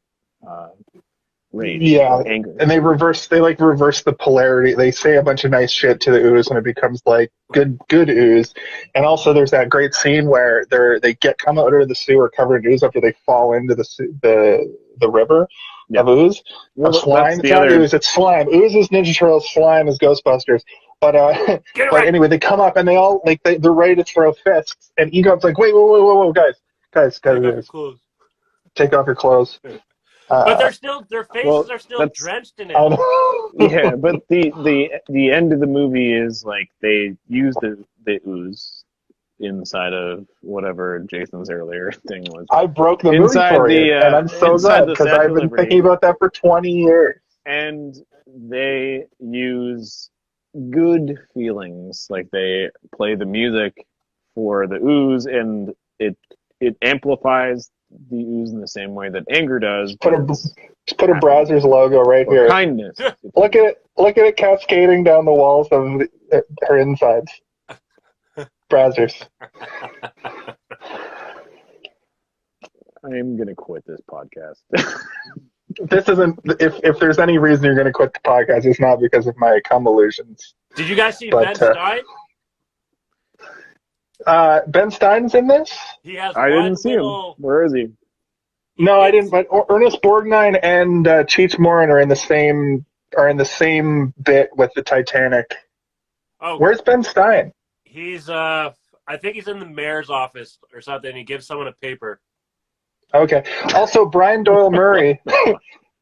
Speaker 2: rage, anger.
Speaker 3: And they reverse the polarity. They say a bunch of nice shit to the ooze, and it becomes like good ooze. And also, there's that great scene where they come out of the sewer covered in ooze after they fall into the river of ooze. Of slime. It's not ooze. It's slime. Ooze is Ninja Turtles. Slime is Ghostbusters. But anyway, they come up and they all they're ready to throw fists, and Egon's like, whoa, guys, take off your clothes.
Speaker 1: But their faces are still drenched in it.
Speaker 2: Yeah, but the end of the movie is like they use the ooze inside of whatever Jason's earlier thing was.
Speaker 3: I broke the movie for you, and I'm so glad because I've been thinking about that for 20 years.
Speaker 2: And they use good feelings, like they play the music for the ooze, and it amplifies the ooze in the same way that anger does.
Speaker 3: Just put a Brazzers logo right here.
Speaker 2: Kindness.
Speaker 3: Look at it cascading down the walls of her insides. Brazzers.
Speaker 2: I am gonna quit this podcast.
Speaker 3: This isn't. If there's any reason you're gonna quit the podcast, it's not because of my cum illusions.
Speaker 1: Did you guys see Ben Stein?
Speaker 3: Ben Stein's in this?
Speaker 2: I didn't see him. Where is he?
Speaker 3: No, I didn't. But Ernest Borgnine and Cheech Marin are in the same bit with the Titanic.
Speaker 1: Oh,
Speaker 3: where's Ben Stein?
Speaker 1: He's I think he's in the mayor's office or something. He gives someone a paper.
Speaker 3: Okay. Also, Brian Doyle Murray.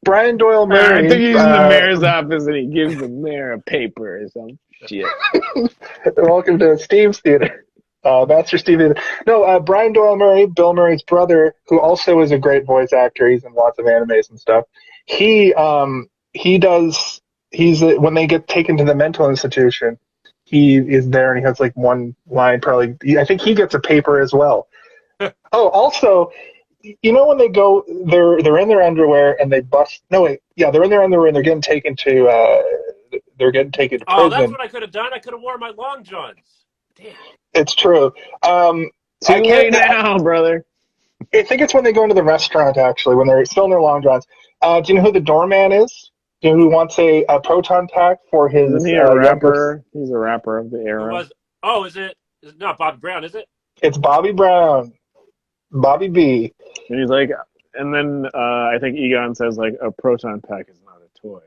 Speaker 3: Brian Doyle Murray.
Speaker 2: I think he's in the mayor's office and he gives the mayor a paper or some shit.
Speaker 3: Welcome to Steve's Theater. Master Steve Theater. No, Brian Doyle Murray, Bill Murray's brother, who also is a great voice actor. He's in lots of animes and stuff. He does he's when they get taken to the mental institution, he is there and he has like one line. Probably, I think he gets a paper as well. Oh, also, you know when they go, they're in their underwear and they bust. No wait, yeah, they're in their underwear and they're getting taken to prison.
Speaker 1: Oh, that's what I could have done. I could have worn my long johns. Damn.
Speaker 3: It's true.
Speaker 2: Too late now, brother.
Speaker 3: I think it's when they go into the restaurant, actually, when they're still in their long johns. Do you know who the doorman is? Do you know who wants a proton pack for his...
Speaker 2: Isn't he a rapper? He's a rapper of the era.
Speaker 1: Is it not Bobby Brown, is it?
Speaker 3: It's Bobby Brown. Bobby B.
Speaker 2: And he's like... And then I think Egon says, like, a proton pack is not a toy.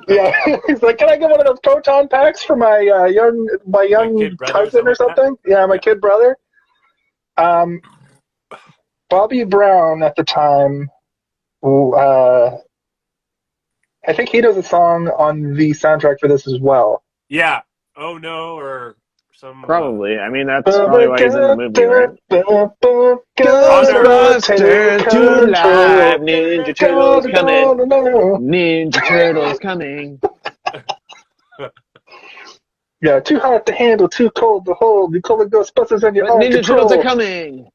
Speaker 3: Yeah, he's like, can I get one of those proton packs for my young cousin or something? Yeah, my kid brother. Bobby Brown at the time, I think he does a song on the soundtrack for this as well.
Speaker 1: Yeah. Oh no, or some...
Speaker 2: Probably. I mean, that's probably why he's in the movie, right?
Speaker 3: Ghostbusters
Speaker 2: to life, Ninja Turtles coming. Ninja Turtles coming.
Speaker 3: Yeah, too hot to handle, too cold to hold. You call the Ghostbusters and your own
Speaker 2: Ninja
Speaker 3: control.
Speaker 2: Turtles are coming.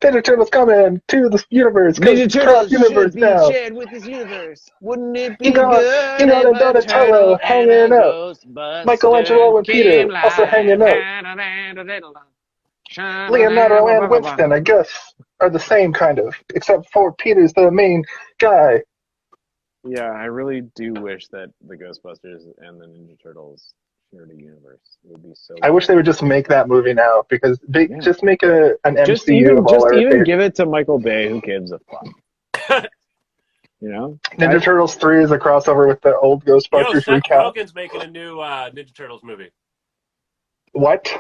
Speaker 3: Ninja Turtles coming to the universe.
Speaker 2: Ninja Turtles
Speaker 3: universe
Speaker 2: should be
Speaker 3: now.
Speaker 2: shared with this universe. Wouldn't it be
Speaker 3: You got
Speaker 2: good
Speaker 3: Donatello hanging out. Michelangelo and Peter also hanging out. Leonardo and Winston, I guess, are the same kind of, except for Peter's the main guy.
Speaker 2: Yeah, I really do wish that the Ghostbusters and the Ninja Turtles shared a universe. It would be so
Speaker 3: I wish they would just make that movie now, because just make an MCU
Speaker 2: just even give it to Michael Bay. Who gives a fuck? You know,
Speaker 3: Ninja Turtles 3 is a crossover with the old Ghostbusters
Speaker 1: Seth
Speaker 3: recap.
Speaker 1: Rogen's making a new Ninja Turtles movie.
Speaker 3: What?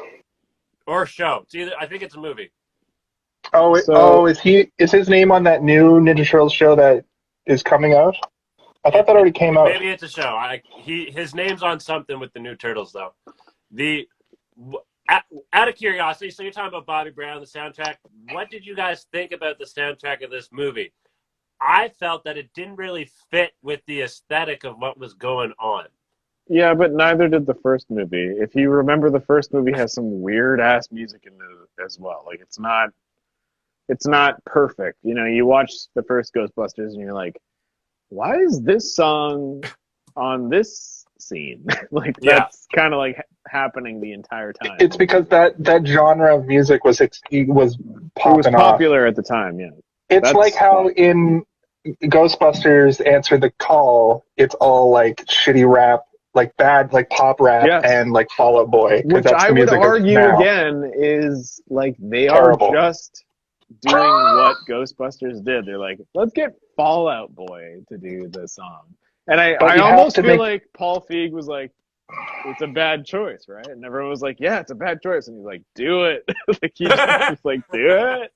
Speaker 1: Or show. It's either, I think it's a movie.
Speaker 3: Is his name on that new Ninja Turtles show that is coming out? I thought that already came out.
Speaker 1: Maybe it's a show. His name's on something with the new Turtles, though. Out of curiosity, so you're talking about Bobby Brown, the soundtrack. What did you guys think about the soundtrack of this movie? I felt that it didn't really fit with the aesthetic of what was going on.
Speaker 2: Yeah, but neither did the first movie. If you remember, the first movie has some weird ass music in it as well. Like it's not perfect. You know, you watch the first Ghostbusters and you're like, why is this song on this scene? Like that's kind of like happening the entire time.
Speaker 3: It's because that genre of music was
Speaker 2: popular at the time. Yeah,
Speaker 3: it's like how in Ghostbusters Answer the Call, it's all like shitty rap, like bad, like pop rap, and like Fall Out Boy.
Speaker 2: Which
Speaker 3: that's
Speaker 2: I would argue again is like they are just doing what Ghostbusters did. They're like, let's get Fall Out Boy to do the song. And I almost feel like Paul Feig was like, it's a bad choice, right? And everyone was like, yeah, it's a bad choice. And he's like, do it. Like he just like, do it.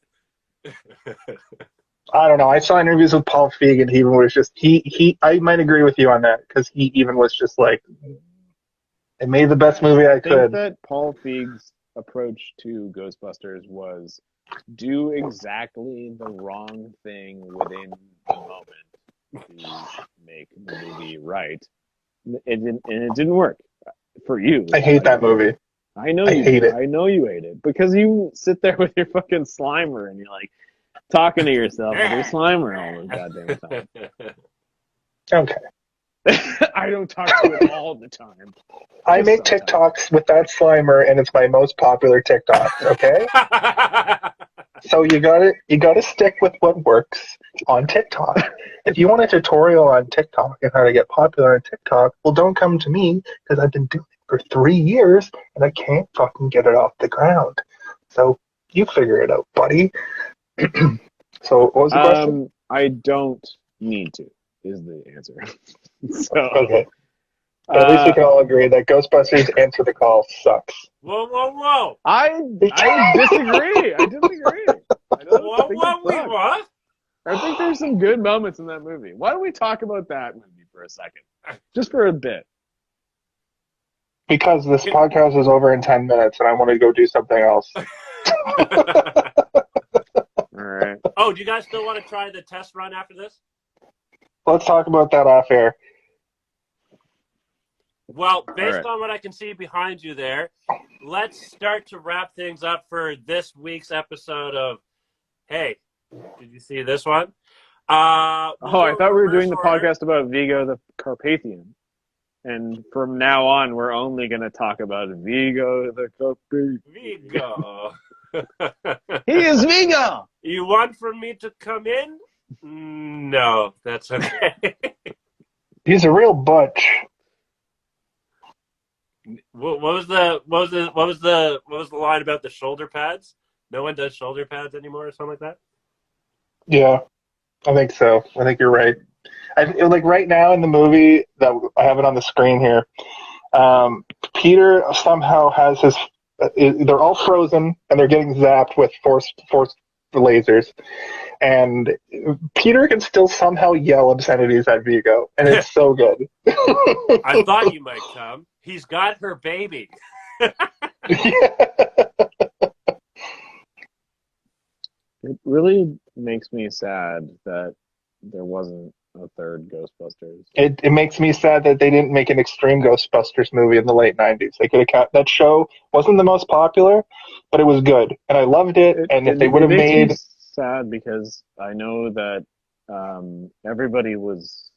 Speaker 3: I don't know. I saw interviews with Paul Feig and he even was just, I might agree with you on that because he even was just like, I made the best movie I could.
Speaker 2: I think that Paul Feig's approach to Ghostbusters was do exactly the wrong thing within the moment to make the movie right. It didn't work for you.
Speaker 3: I hate that movie.
Speaker 2: I know you hate it. I know you hate it because you sit there with your fucking Slimer and you're like talking to yourself with your Slimer all the goddamn time.
Speaker 3: Okay.
Speaker 2: I don't talk to it all the time.
Speaker 3: I make TikToks with that Slimer, and it's my most popular TikTok. Okay. So you gotta stick with what works on TikTok. If you want a tutorial on TikTok and how to get popular on TikTok, well, don't come to me because I've been doing it for 3 years and I can't fucking get it off the ground. So you figure it out, buddy. So what was the question?
Speaker 2: I don't need to, is the answer. So,
Speaker 3: okay. At least we can all agree that Ghostbusters Answer the Call sucks.
Speaker 1: Whoa.
Speaker 2: I disagree. I disagree. I think there's some good moments in that movie. Why don't we talk about that movie for a second? Just for a bit.
Speaker 3: Because this podcast is over in 10 minutes and I want to go do something else.
Speaker 2: All right.
Speaker 1: Oh, do you guys still want to try the test run after this?
Speaker 3: Let's talk about that off air.
Speaker 1: Well, based
Speaker 2: right.
Speaker 1: on what I can see behind you there, let's start to wrap things up for this week's episode of, hey, did you see this one? We'll
Speaker 2: I thought we were doing the
Speaker 1: order.
Speaker 2: podcast about Vigo the Carpathian. And from now on, we're only going to talk about Vigo the Carpathian.
Speaker 1: Vigo.
Speaker 2: He is Vigo!
Speaker 1: You want for me to come in? No, that's okay.
Speaker 3: He's a real butch.
Speaker 1: What was the line about the shoulder pads? No one does shoulder pads anymore, or something like that.
Speaker 3: Yeah, I think so. I think you're right. Like right now in the movie that I have it on the screen here, Peter somehow has his. They're all frozen and they're getting zapped with force lasers, and Peter can still somehow yell obscenities at Vigo, and it's so good.
Speaker 1: I thought you might come. He's got her baby.
Speaker 2: It really makes me sad that there wasn't a third Ghostbusters.
Speaker 3: It makes me sad that they didn't make an Extreme Ghostbusters movie in the late 90s. They could have that show wasn't the most popular, but it was good, and I loved it. And if they would have made,
Speaker 2: me sad because I know that everybody was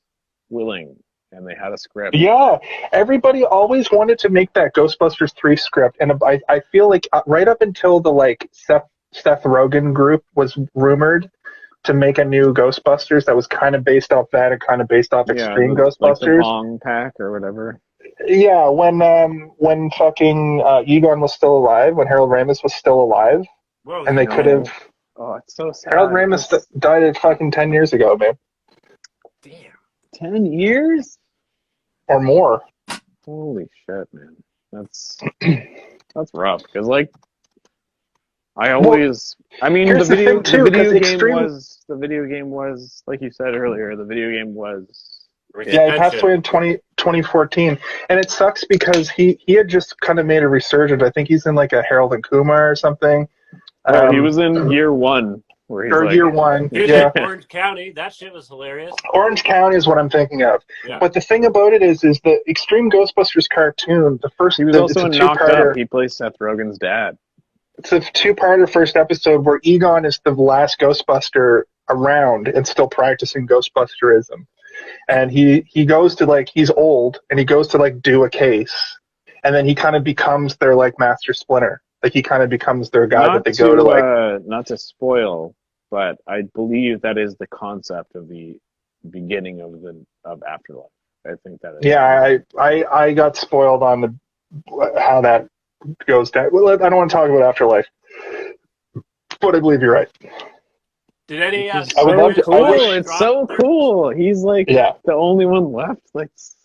Speaker 2: willing and they had a script.
Speaker 3: Yeah, everybody always wanted to make that Ghostbusters 3 script, and I feel like right up until the Seth Rogen group was rumored to make a new Ghostbusters that was kind of based off that and kind of based off Extreme Ghostbusters.
Speaker 2: Like the Bong Pack or whatever.
Speaker 3: Yeah, when fucking Egon was still alive, when Harold Ramis was still alive,
Speaker 1: Whoa,
Speaker 3: and they could have.
Speaker 2: Oh, it's so sad.
Speaker 3: Harold Ramis died at fucking 10 years ago, man.
Speaker 1: Damn.
Speaker 2: 10 years?
Speaker 3: Or more.
Speaker 2: Holy shit, man. That's rough. Because, like, the video game was, like you said earlier, the video game was...
Speaker 3: Yeah, he passed away in 2014. And it sucks because he had just kind of made a resurgence. I think he's in, like, a Harold and Kumar or something.
Speaker 2: He was in year one. Where he's
Speaker 3: year one,
Speaker 1: he was
Speaker 3: yeah.
Speaker 1: in Orange County. That shit was hilarious.
Speaker 3: Orange County is what I'm thinking of.
Speaker 1: Yeah.
Speaker 3: But the thing about it is the Extreme Ghostbusters cartoon, the first...
Speaker 2: He was also in Knocked Up. He plays Seth Rogen's dad.
Speaker 3: It's a two-parter first episode where Egon is the last Ghostbuster around and still practicing Ghostbusterism. And he goes to, he's old, and he goes to, do a case. And then he kind of becomes their, Master Splinter. He kind of becomes their guy that they go to,
Speaker 2: Not to spoil, but I believe that is the concept of the beginning of Afterlife. I think that is.
Speaker 3: Yeah, I got spoiled on how that goes down. Well, I don't want to talk about Afterlife, but I believe you're right.
Speaker 1: Did any?
Speaker 2: It's so cool. He's the only one left.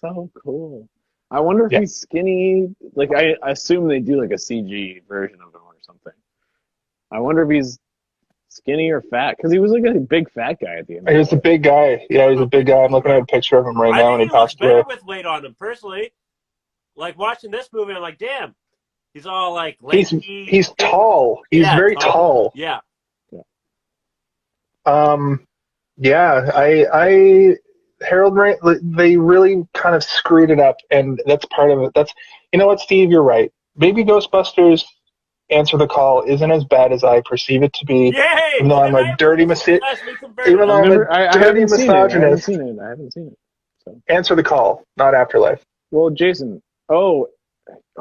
Speaker 2: So cool. I wonder if he's skinny. I assume they do a CG version of him or something. I wonder if he's skinny or fat, because he was a big fat guy at the end.
Speaker 3: He was a big guy. Yeah, he's a big guy. I'm looking at a picture of him right now, and he
Speaker 1: looks
Speaker 3: passed away.
Speaker 1: better with weight on him, personally. Watching this movie, I'm like, damn, he's all lanky.
Speaker 3: He's tall. He's very tall.
Speaker 1: Yeah.
Speaker 3: Harold, they really kind of screwed it up, and that's part of it. You know what, Steve, you're right. Maybe Ghostbusters Answer the Call isn't as bad as I perceive it to be.
Speaker 1: Yay!
Speaker 3: Even though I'm a dirty misogynist.
Speaker 2: I haven't seen it. So.
Speaker 3: Answer the Call, not Afterlife.
Speaker 2: Well, Jason.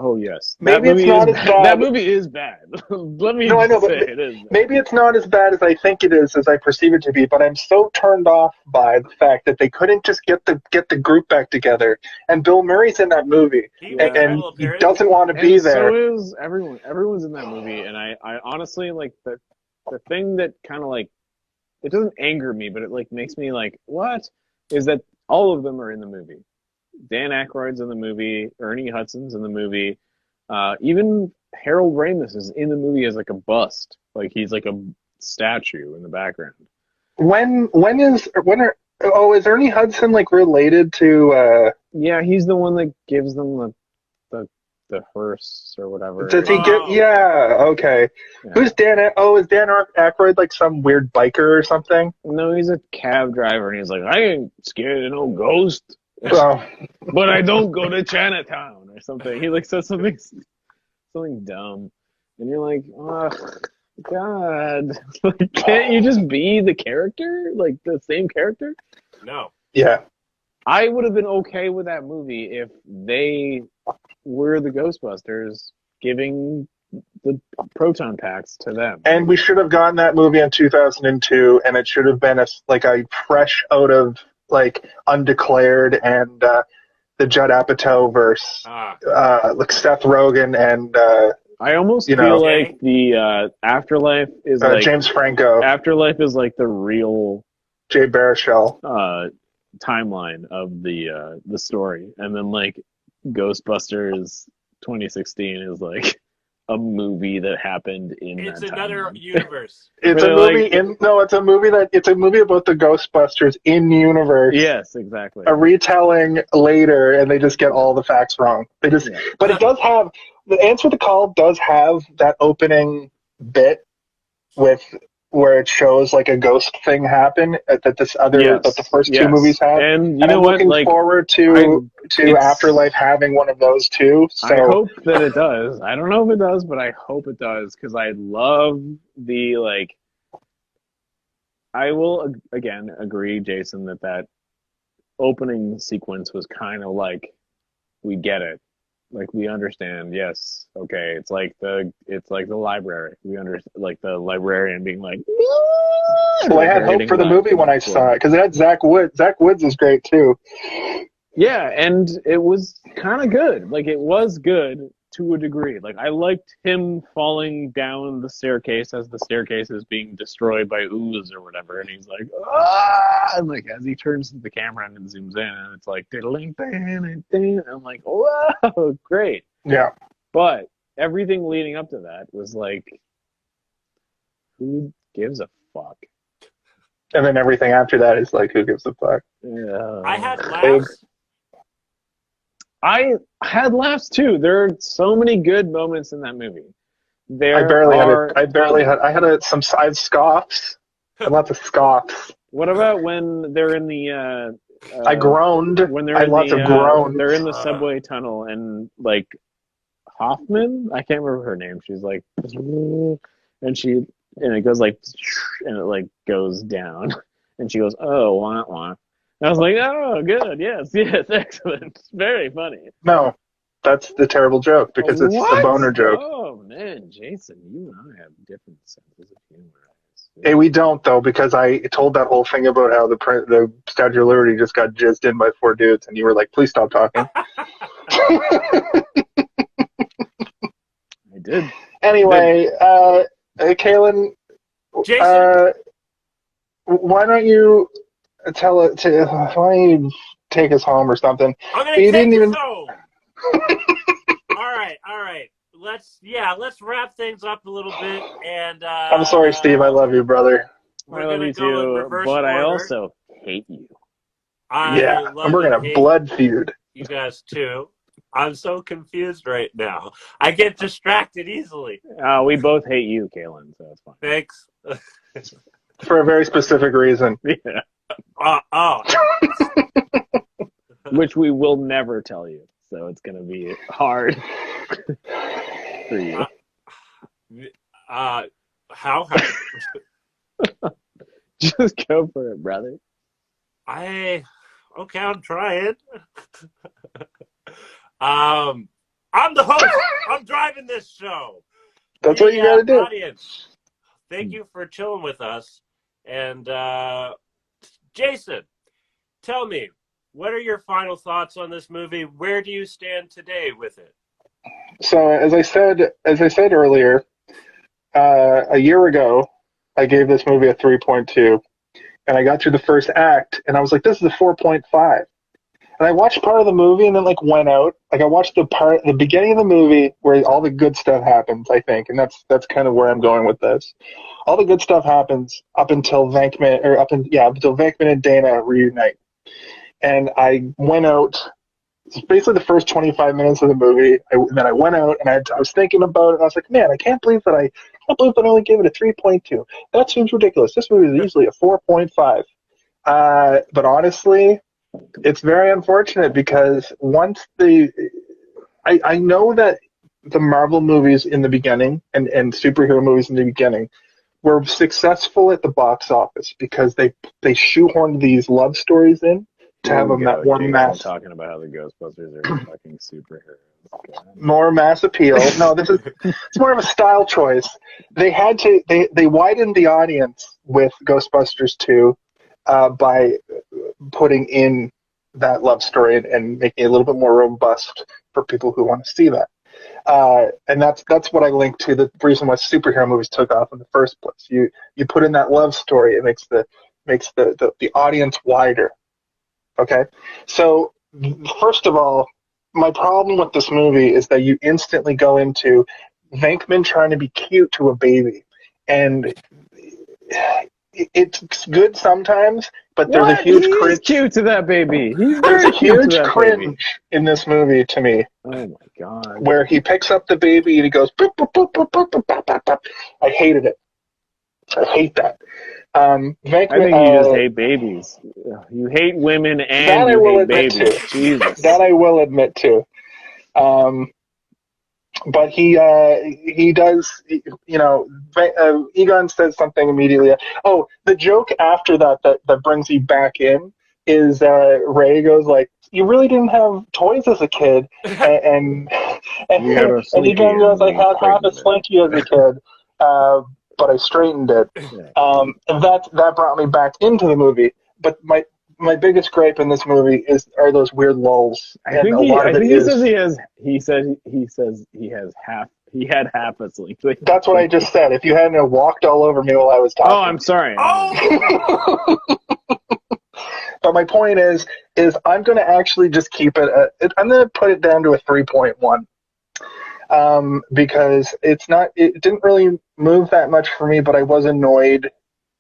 Speaker 2: Oh yes.
Speaker 3: Maybe it's not as bad.
Speaker 2: That movie is bad. Let me say it is bad.
Speaker 3: Maybe it's not as bad as I think it is, as I perceive it to be. But I'm so turned off by the fact that they couldn't just get the group back together. And Bill Murray's in that movie, and he doesn't want to be there.
Speaker 2: So is everyone. Everyone's in that movie, and I honestly the thing that kind of it doesn't anger me, but it makes me what is that all of them are in the movie. Dan Aykroyd's in the movie. Ernie Hudson's in the movie. Even Harold Ramis is in the movie as a bust. He's a statue in the background.
Speaker 3: Is Ernie Hudson related to?
Speaker 2: Yeah, he's the one that gives them the hearse or whatever.
Speaker 3: Does he get? Yeah, okay. Yeah. Who's Dan? Is Dan Aykroyd some weird biker or something?
Speaker 2: No, he's a cab driver, and he's I ain't scared of no ghost.
Speaker 3: Well,
Speaker 2: But I don't go to Chinatown or something. He like says something dumb, and you're like, oh God, like, can't you just be the character, like the same character?
Speaker 1: No.
Speaker 3: yeah.
Speaker 2: I would have been okay with that movie if they were the Ghostbusters giving the proton packs to them.
Speaker 3: And we should have gotten that movie in 2002, and it should have been a fresh out of like Undeclared and the Judd Apatow verse, like Seth Rogen and
Speaker 2: I almost feel like the Afterlife is like
Speaker 3: James Franco.
Speaker 2: Afterlife is like the real
Speaker 3: Jay Baruchel
Speaker 2: timeline of the story, and then like Ghostbusters 2016 is like a movie that happened in.
Speaker 1: It's
Speaker 2: that
Speaker 1: another
Speaker 2: time.
Speaker 1: universe.
Speaker 3: It's a movie it's a movie about the Ghostbusters in universe.
Speaker 2: Yes, exactly.
Speaker 3: A retelling later, and they just get all the facts wrong. But it does have the Answer the Call does have that opening bit with where it shows like a ghost thing happen that the first two movies have.
Speaker 2: And
Speaker 3: I'm looking forward to Afterlife having one of those too. So.
Speaker 2: I hope that it does. I don't know if it does, but I hope it does because I love the like. I will again agree, Jason, that opening sequence was kind of like we get it. Like we understand, yes, okay. It's like the library. We understand, like the librarian being like.
Speaker 3: Well, I had hope for the movie when I saw it because it had Zach Woods. Zach Woods is great too.
Speaker 2: Yeah, and it was kind of good. Like it was good to a degree. Like I liked him falling down the staircase as the staircase is being destroyed by ooze or whatever, and he's like, ah! And like as he turns to the camera and it zooms in, and it's like, I'm like, wow, great.
Speaker 3: Yeah.
Speaker 2: But everything leading up to that was like, who gives a fuck?
Speaker 3: And then everything after that is like, who gives a fuck?
Speaker 2: Yeah.
Speaker 1: I had laughs.
Speaker 2: I had laughs too. There are so many good moments in that movie.
Speaker 3: I had scoffs. And lots of scoffs.
Speaker 2: What about when they're in the
Speaker 3: I groaned.
Speaker 2: When they're
Speaker 3: I had lots of groans.
Speaker 2: They're in the subway tunnel and like Hoffman, I can't remember her name. She's like and it goes like and it like goes down and she goes, oh, wah, wah. I was like, oh, good, yes, excellent, very funny.
Speaker 3: No, that's the terrible joke because it's the boner joke.
Speaker 2: Oh man, Jason, you and I have different senses of humor.
Speaker 3: Hey, we don't though because I told that whole thing about how the Statue of Liberty just got jizzed in by 4 dudes, and you were like, please stop talking.
Speaker 2: I did.
Speaker 3: Anyway, Kaylin,
Speaker 1: Jason,
Speaker 3: why don't you why don't you take us home or something?
Speaker 1: I'm gonna take us home. All right. Let's wrap things up a little bit. And
Speaker 3: I'm sorry, Steve. I love you, brother.
Speaker 2: I love you too, but I also hate you.
Speaker 3: And we're gonna blood feud.
Speaker 1: You guys too. I'm so confused right now. I get distracted easily.
Speaker 2: We both hate you, Kaylin, so it's fine.
Speaker 1: Thanks.
Speaker 3: For a very specific reason.
Speaker 2: Yeah. Which we will never tell you, so it's going to be hard for you.
Speaker 1: How hard?
Speaker 2: Just go for it, brother.
Speaker 1: Okay, I'm trying. I'm the host. I'm driving this show.
Speaker 3: That's what you got to do.
Speaker 1: Audience, thank you for chilling with us. And Jason, tell me, what are your final thoughts on this movie? Where do you stand today with it?
Speaker 3: So, as I said earlier, a year ago, I gave this movie a 3.2, and I got through the first act, and I was like, "This is a 4.5." And I watched part of the movie, and then went out. I watched the beginning of the movie where all the good stuff happens, I think, and that's kind of where I'm going with this. All the good stuff happens up until Venkman and Dana reunite. And I went out. It's basically the first 25 minutes of the movie. Then I went out and I was thinking about it. And I was like, man, I can't believe that I only gave it a 3.2. That seems ridiculous. This movie is usually a 4.5. But honestly, It's very unfortunate because once I know that the Marvel movies in the beginning and superhero movies in the beginning were successful at the box office because they shoehorned these love stories in to have them that one mass.
Speaker 2: Talking about how the Ghostbusters are fucking superheroes. God.
Speaker 3: More mass appeal. No, it's more of a style choice. They had to they widened the audience with Ghostbusters 2 by putting in that love story and making it a little bit more robust for people who want to see that. And that's what I link to the reason why superhero movies took off in the first place. You put in that love story, it makes the audience wider. Okay? So first of all, my problem with this movie is that you instantly go into Venkman trying to be cute to a baby. And it's good sometimes, but there's a huge cringe.
Speaker 2: He's cute to that baby.
Speaker 3: There's a huge cringe in this movie to me.
Speaker 2: Oh my god!
Speaker 3: Where he picks up the baby and he goes, boop, boop, boop, boop, boop, boop, boop, boop, boop. I hated it. I hate that.
Speaker 2: Venkman, I think you just hate babies. You hate women and you hate babies. Jesus.
Speaker 3: That I will admit to. But he does, Egon says something immediately. Oh, the joke after that brings you back in is Ray goes like, you really didn't have toys as a kid. And Egon goes, I had half a slinky as a kid, but I straightened it. And that brought me back into the movie. But my biggest gripe in this movie are those weird lulls.
Speaker 2: I think he says he had half a slinky.
Speaker 3: That's what I just said. If you hadn't walked all over me while I was talking.
Speaker 2: Oh, I'm sorry.
Speaker 1: Oh!
Speaker 3: But my point is I'm going to actually just keep it. I'm going to put it down to a 3.1. Because it didn't really move that much for me, but I was annoyed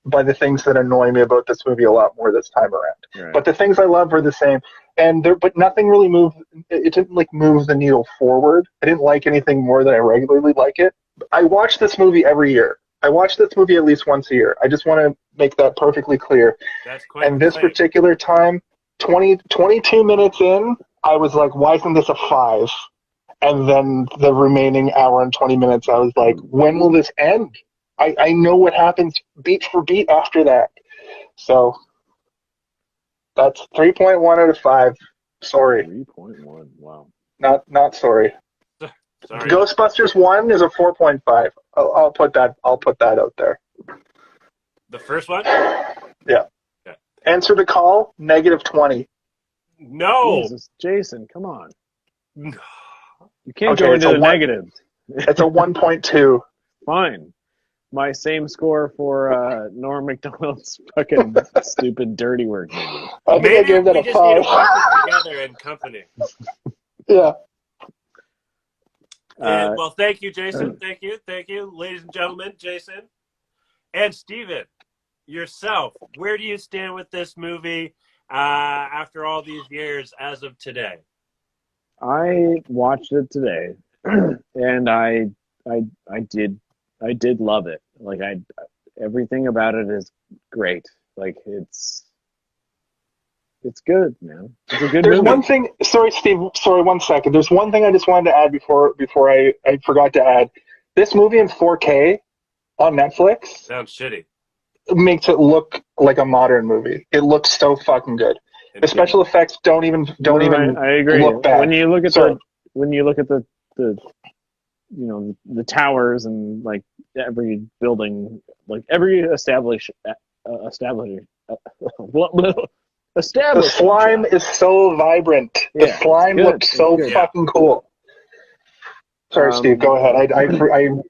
Speaker 3: by the things that annoy me about this movie a lot more this time around.
Speaker 2: Right.
Speaker 3: But the things I love are the same, but nothing really moved. It didn't move the needle forward. I didn't like anything more than I regularly like it. I watch this movie every year. I watch this movie at least once a year. I just want to make that perfectly clear.
Speaker 1: That's quite
Speaker 3: and this particular time, 22 minutes in, I was like, why isn't this a 5? And then the remaining hour and 20 minutes, I was like, when will this end? I know what happens beat for beat after that. So that's 3.1 out of 5. Sorry.
Speaker 2: 3.1. Wow.
Speaker 3: Not sorry.
Speaker 1: Sorry.
Speaker 3: Ghostbusters 1 is a 4.5. I'll put that out there.
Speaker 1: The first one?
Speaker 3: Yeah. Answer the call, -20.
Speaker 1: No.
Speaker 2: Jesus, Jason, come on.
Speaker 1: No.
Speaker 2: You can't go into the negatives.
Speaker 3: It's a 1.2.
Speaker 2: Fine. My same score for Norm Macdonald's fucking stupid dirty work.
Speaker 3: I think I gave that a 5.
Speaker 1: We just need to watch it together in company.
Speaker 3: Yeah.
Speaker 1: And, well, thank you, Jason. Thank you. Ladies and gentlemen, Jason. And Steven, yourself, where do you stand with this movie after all these years as of today?
Speaker 2: I watched it today, and I did love it. Like everything about it is great. Like it's good, man. It's a good
Speaker 3: There's
Speaker 2: movie.
Speaker 3: one thing. Sorry, Steve. Sorry, 1 second. There's one thing I just wanted to add before I forgot to add. This movie in 4K on Netflix
Speaker 1: Sounds shitty.
Speaker 3: makes it look like a modern movie. It looks so fucking good. The special effects don't even
Speaker 2: I agree.
Speaker 3: look bad.
Speaker 2: When you look at the the towers and like every building, like every establishment.
Speaker 3: The slime is so vibrant. The slime looks so fucking cool. Sorry, Steve. Go ahead. I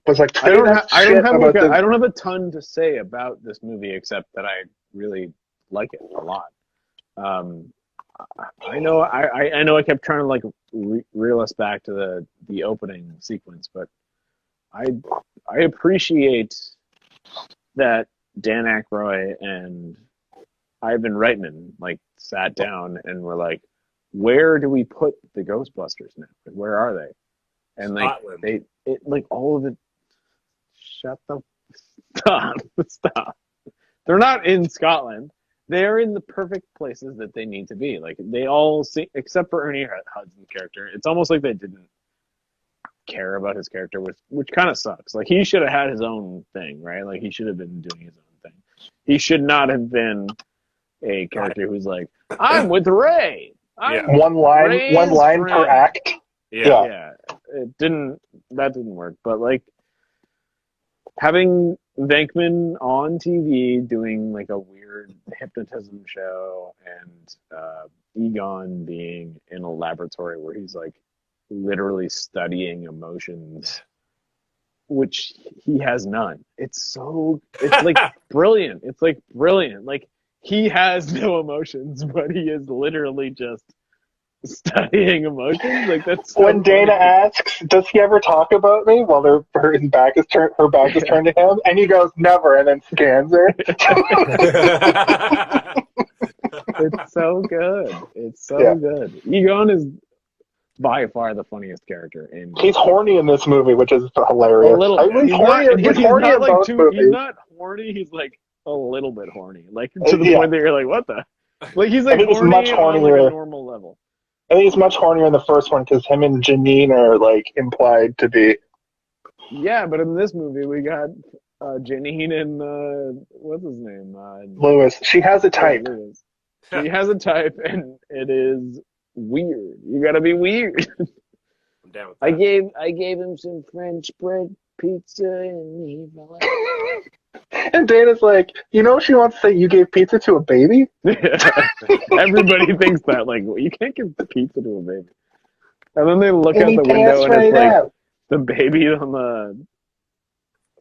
Speaker 3: was like,
Speaker 2: I don't have a ton to say about this movie except that I really like it a lot. I know I kept trying to like reel us back to the opening sequence, but I appreciate that Dan Aykroyd and Ivan Reitman like sat down and were like, where do we put the Ghostbusters now? Where are they? And like
Speaker 1: Scotland.
Speaker 2: all of it. Shut the stop. They're not in Scotland. they're in the perfect places that they need to be. Like they all see, except for Ernie Hudson's character. It's almost like they didn't care about his character, which kind of sucks. Like he should have had his own thing, right? Like he should have been doing his own thing. He should not have been a character who's like, I'm with Ray.
Speaker 3: One line per act.
Speaker 2: Yeah. That didn't work. But like having Venkman on TV doing like a weird hypnotism show and Egon being in a laboratory where he's like literally studying emotions, which he has none. It's like brilliant. It's like brilliant. Like he has no emotions, but he is literally just studying emotions. Like that's so
Speaker 3: when Dana
Speaker 2: funny.
Speaker 3: asks, "Does he ever talk about me?" While her back is turned to him, and he goes, "Never," and then scans her.
Speaker 2: It's so good. It's so good. Egon is by far the funniest character in.
Speaker 3: He's horny in this movie, which is hilarious.
Speaker 2: A little bit.
Speaker 3: He's horny in both movies.
Speaker 2: He's not horny. He's like a little bit horny, like to the point that you're like, what the? Like he's like horny
Speaker 3: much
Speaker 2: on like a normal level.
Speaker 3: I think he's much hornier in the first one because him and Janine are like implied to be.
Speaker 2: Yeah, but in this movie we got Janine and what's his name?
Speaker 3: Lewis. She has a type.
Speaker 2: Lewis. She has a type, and it is weird. You gotta be weird.
Speaker 1: I'm down with that.
Speaker 2: I gave him some French bread pizza, and he fell out.
Speaker 3: And Dana's like, she wants to say you gave pizza to a baby?
Speaker 2: Everybody thinks that. Like, well, you can't give pizza to a baby. And then they look out the window, and it's like the baby on the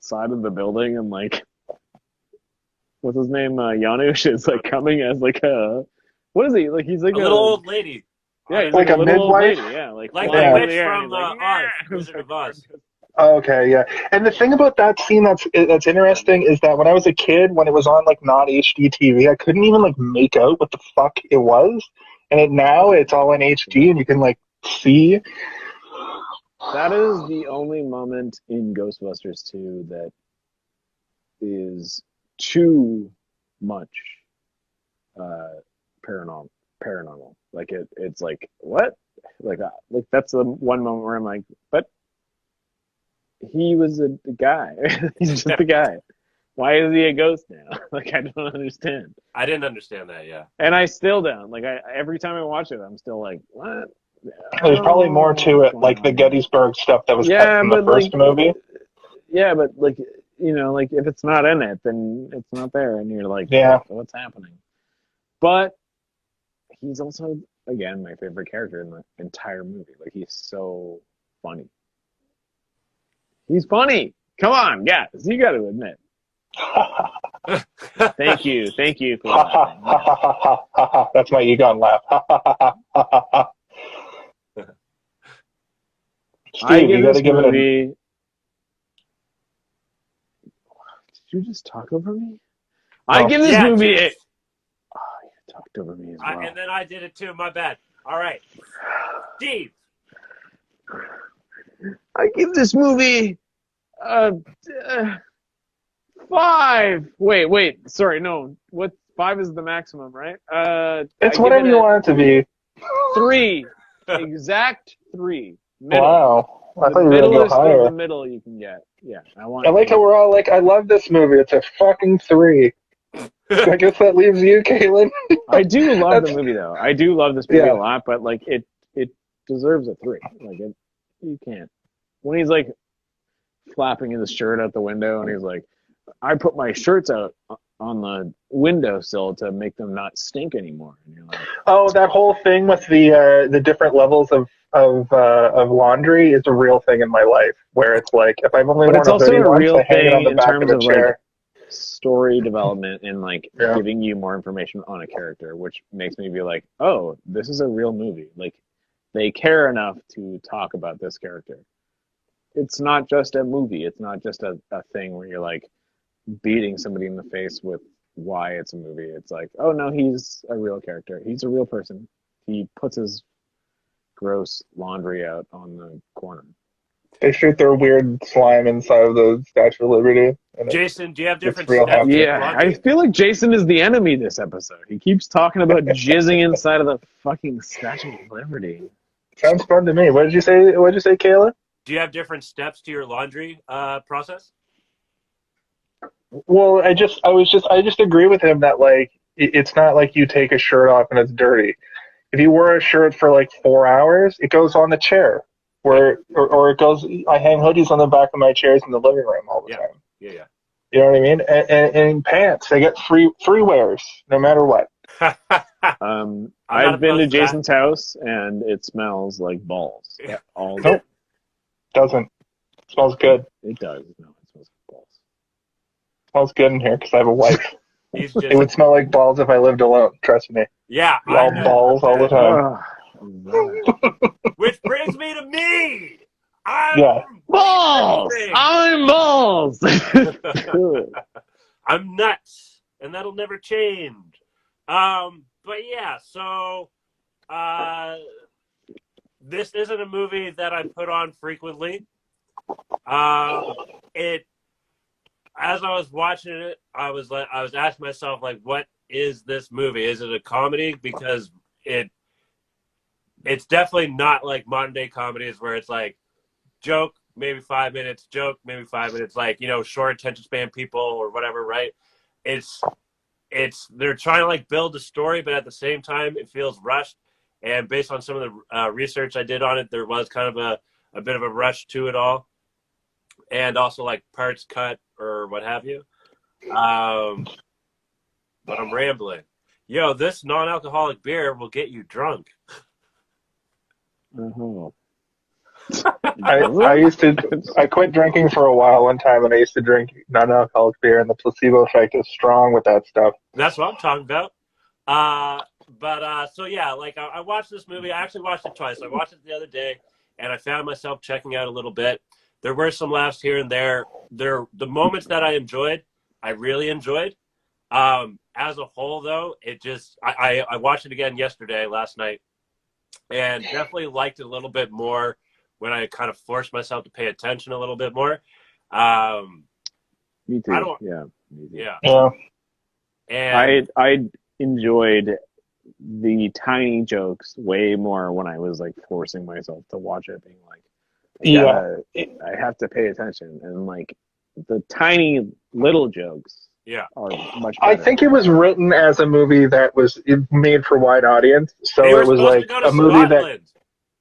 Speaker 2: side of the building, and like, what's his name? Janusz is like coming as like a, what is he? Like he's like
Speaker 1: a little old lady.
Speaker 2: Yeah, he's
Speaker 3: like a
Speaker 2: little old
Speaker 3: midwife?
Speaker 2: lady. Yeah, like
Speaker 1: the witch from Oz, Wizard of Oz.
Speaker 3: Okay, yeah. And the thing about that scene that's interesting is that when I was a kid, when it was on like not HD TV, I couldn't even like make out what the fuck it was. And now it's all in HD and you can like see.
Speaker 2: That is the only moment in Ghostbusters 2 that is too much paranormal. Like it's like, what? Like that's the one moment where I'm like, but he was a guy. He's just a guy. Why is he a ghost now? Like I don't understand.
Speaker 1: I didn't understand that. Yeah.
Speaker 2: And I still don't. Like every time I watch it, I'm still like, what?
Speaker 3: There's probably more to it, like the Gettysburg stuff that was cut from the first movie.
Speaker 2: Yeah, but like like if it's not in it, then it's not there, and you're like, what's happening? But he's also, again, my favorite character in the entire movie. Like he's so funny. He's funny. Come on, guys, you got to admit. Thank you for laughing.
Speaker 3: That's my Egon laugh. Steve, you gotta give
Speaker 2: movie... it Did you just talk over me? I give this movie a... Oh, you talked over me as well.
Speaker 1: And then I did it too, my bad. All right. Steve.
Speaker 2: I give this movie 5. Wait. Sorry, no. What? 5 is the maximum, right?
Speaker 3: It's whatever you want it to be.
Speaker 2: 3. Exact 3. Middle.
Speaker 3: Wow. I thought you were going to go higher.
Speaker 2: The middle you can get. Yeah, I
Speaker 3: like how we're all like, I love this movie. It's a fucking 3. I guess that leaves you, Caitlin.
Speaker 2: I do love the movie, though. I do love this movie a lot, but like it deserves a 3. Like you can't. When he's like flapping his shirt out the window, and he's like, I put my shirts out on the windowsill to make them not stink anymore. And you're like,
Speaker 3: oh, that whole thing with the different levels of laundry is a real thing in my life. Where it's like, if I've only worn a hoodie once, I hang it on the back of a chair.
Speaker 2: Like story development and like giving you more information on a character, which makes me be like, oh, this is a real movie. Like they care enough to talk about this character. It's not just a movie. It's not just a thing where you're like beating somebody in the face with why it's a movie. It's like, oh no, he's a real character. He's a real person. He puts his gross laundry out on the corner.
Speaker 3: They shoot their weird slime inside of the Statue of Liberty. And
Speaker 1: Jason, do you have different
Speaker 3: real
Speaker 1: steps?
Speaker 3: happy.
Speaker 2: Yeah, I feel like Jason is the enemy this episode. He keeps talking about jizzing inside of the fucking Statue of Liberty.
Speaker 3: Sounds fun to me. What did you say? What did you say, Kayla?
Speaker 1: Do you have different steps to your laundry process?
Speaker 3: Well, I just agree with him that like it's not like you take a shirt off and it's dirty. If you wear a shirt for like 4 hours, it goes on the chair. Or it goes. I hang hoodies on the back of my chairs in the living room all the time.
Speaker 1: Yeah.
Speaker 3: You know what I mean? And pants, they get free wears no matter what.
Speaker 2: I've been to Jason's house and it smells like balls.
Speaker 1: Yeah.
Speaker 2: All
Speaker 3: Nope. Doesn't. It smells good.
Speaker 2: It does. No, it smells like balls.
Speaker 3: It smells good in here because I have a wife.
Speaker 1: He's just,
Speaker 3: It would smell like balls if I lived alone. Trust me.
Speaker 1: yeah.
Speaker 3: All balls all the time.
Speaker 1: Which brings me to me.
Speaker 2: Balls! I'm balls!
Speaker 1: I'm nuts, and that'll never change. But yeah, so this isn't a movie that I put on frequently. As I was watching it, I was asking myself, like, what is this movie? Is it a comedy? Because it's definitely not like modern day comedies where it's like joke, maybe 5 minutes, joke, maybe 5 minutes, like, you know, short attention span people or whatever, right? They're trying to like build a story, but at the same time it feels rushed. And based on some of the research I did on it, there was kind of a bit of a rush to it all, and also like parts cut or what have you. But I'm rambling. Yo, this non-alcoholic beer will get you drunk.
Speaker 2: Uh-huh.
Speaker 3: I quit drinking for a while one time, and I used to drink non-alcoholic beer, and the placebo effect is strong with that stuff.
Speaker 1: That's what I'm talking about. So yeah, like I watched this movie. I actually watched it twice. I watched it the other day, and I found myself checking out a little bit. There were some laughs here and there. The moments that I enjoyed, I really enjoyed. As a whole, though, I watched it again last night, and definitely liked it a little bit more when I kind of forced myself to pay attention a little bit more.
Speaker 2: Me too.
Speaker 1: Yeah. And
Speaker 2: I enjoyed the tiny jokes way more when I was like forcing myself to watch it, being like, I have to pay attention, and like the tiny little jokes are much better.
Speaker 3: I think it was written as a movie that was made for wide audience, so it was like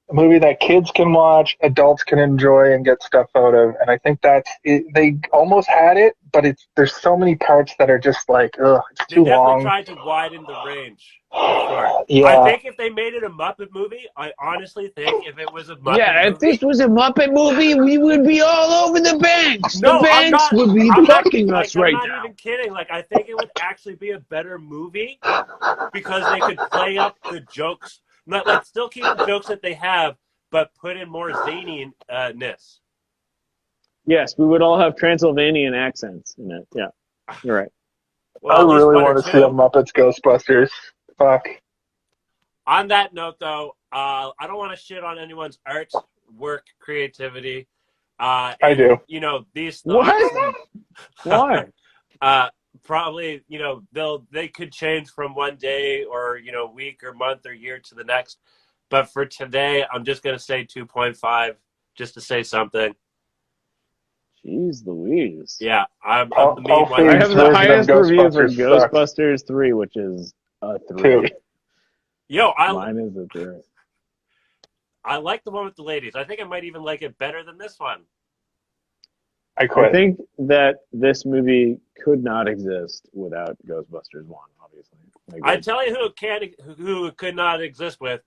Speaker 3: a movie that kids can watch, adults can enjoy and get stuff out of, and I think that's it. They almost had it, but there's so many parts that are just like, it's too long.
Speaker 1: They definitely tried to widen the range. Sure.
Speaker 3: Yeah.
Speaker 1: I think if they made it a Muppet movie, I honestly think if it was a Muppet movie...
Speaker 2: if this was a Muppet movie, we would be all over the banks.
Speaker 1: No,
Speaker 2: the banks would be blocking us right now.
Speaker 1: I'm not even kidding. Like, I think it would actually be a better movie because they could play up the jokes. Like, still keep the jokes that they have, but put in more zaniness.
Speaker 2: Yes, we would all have Transylvanian accents in it. Yeah, you're right.
Speaker 3: Well, I really want to see a Muppets Ghostbusters. Fuck.
Speaker 1: On that note, though, I don't want to shit on anyone's art, work, creativity.
Speaker 3: I do.
Speaker 1: You know, these
Speaker 2: thoughts. What?
Speaker 1: Why? Probably, you know, they could change from one day or, you know, week or month or year to the next. But for today, I'm just going to say 2.5 just to say something.
Speaker 2: Jeez Louise.
Speaker 1: Yeah, I'm the
Speaker 2: mean one. I have the highest review for Ghostbusters 3, which is a 3.
Speaker 1: Yo,
Speaker 2: mine is a 3.
Speaker 1: I like the one with the ladies. I think I might even like it better than this one.
Speaker 3: I
Speaker 2: think that this movie could not exist without Ghostbusters 1, obviously.
Speaker 1: I tell you who it could not exist with.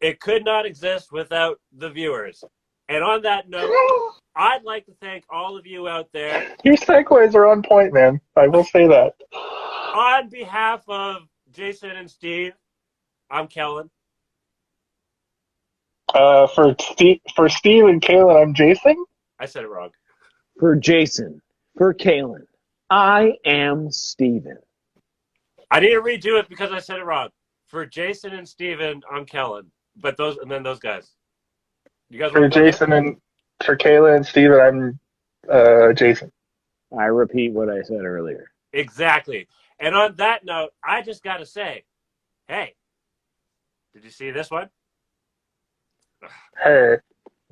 Speaker 1: It could not exist without the viewers. And on that note, I'd like to thank all of you out there.
Speaker 3: Your segues are on point, man. I will say that.
Speaker 1: On behalf of Jason and Steve, I'm Kellen.
Speaker 3: For Steve and Kalen, I'm Jason.
Speaker 1: I said it wrong.
Speaker 2: For Jason, for Kalen, I am Steven.
Speaker 1: I need to redo it because I said it wrong. For Jason and Steven, I'm Kellen. But those guys. You guys
Speaker 3: for Jason and For Kayla and Steven, I'm Jason.
Speaker 2: I repeat what I said earlier.
Speaker 1: Exactly. And on that note, I just got to say, hey, did you see this one?
Speaker 3: Hey.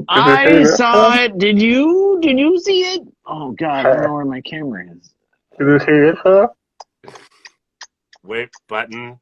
Speaker 2: I saw it. Did you? Did you see it? Oh God, I don't know where my camera is.
Speaker 3: Did you see it, huh?
Speaker 1: Wait, button.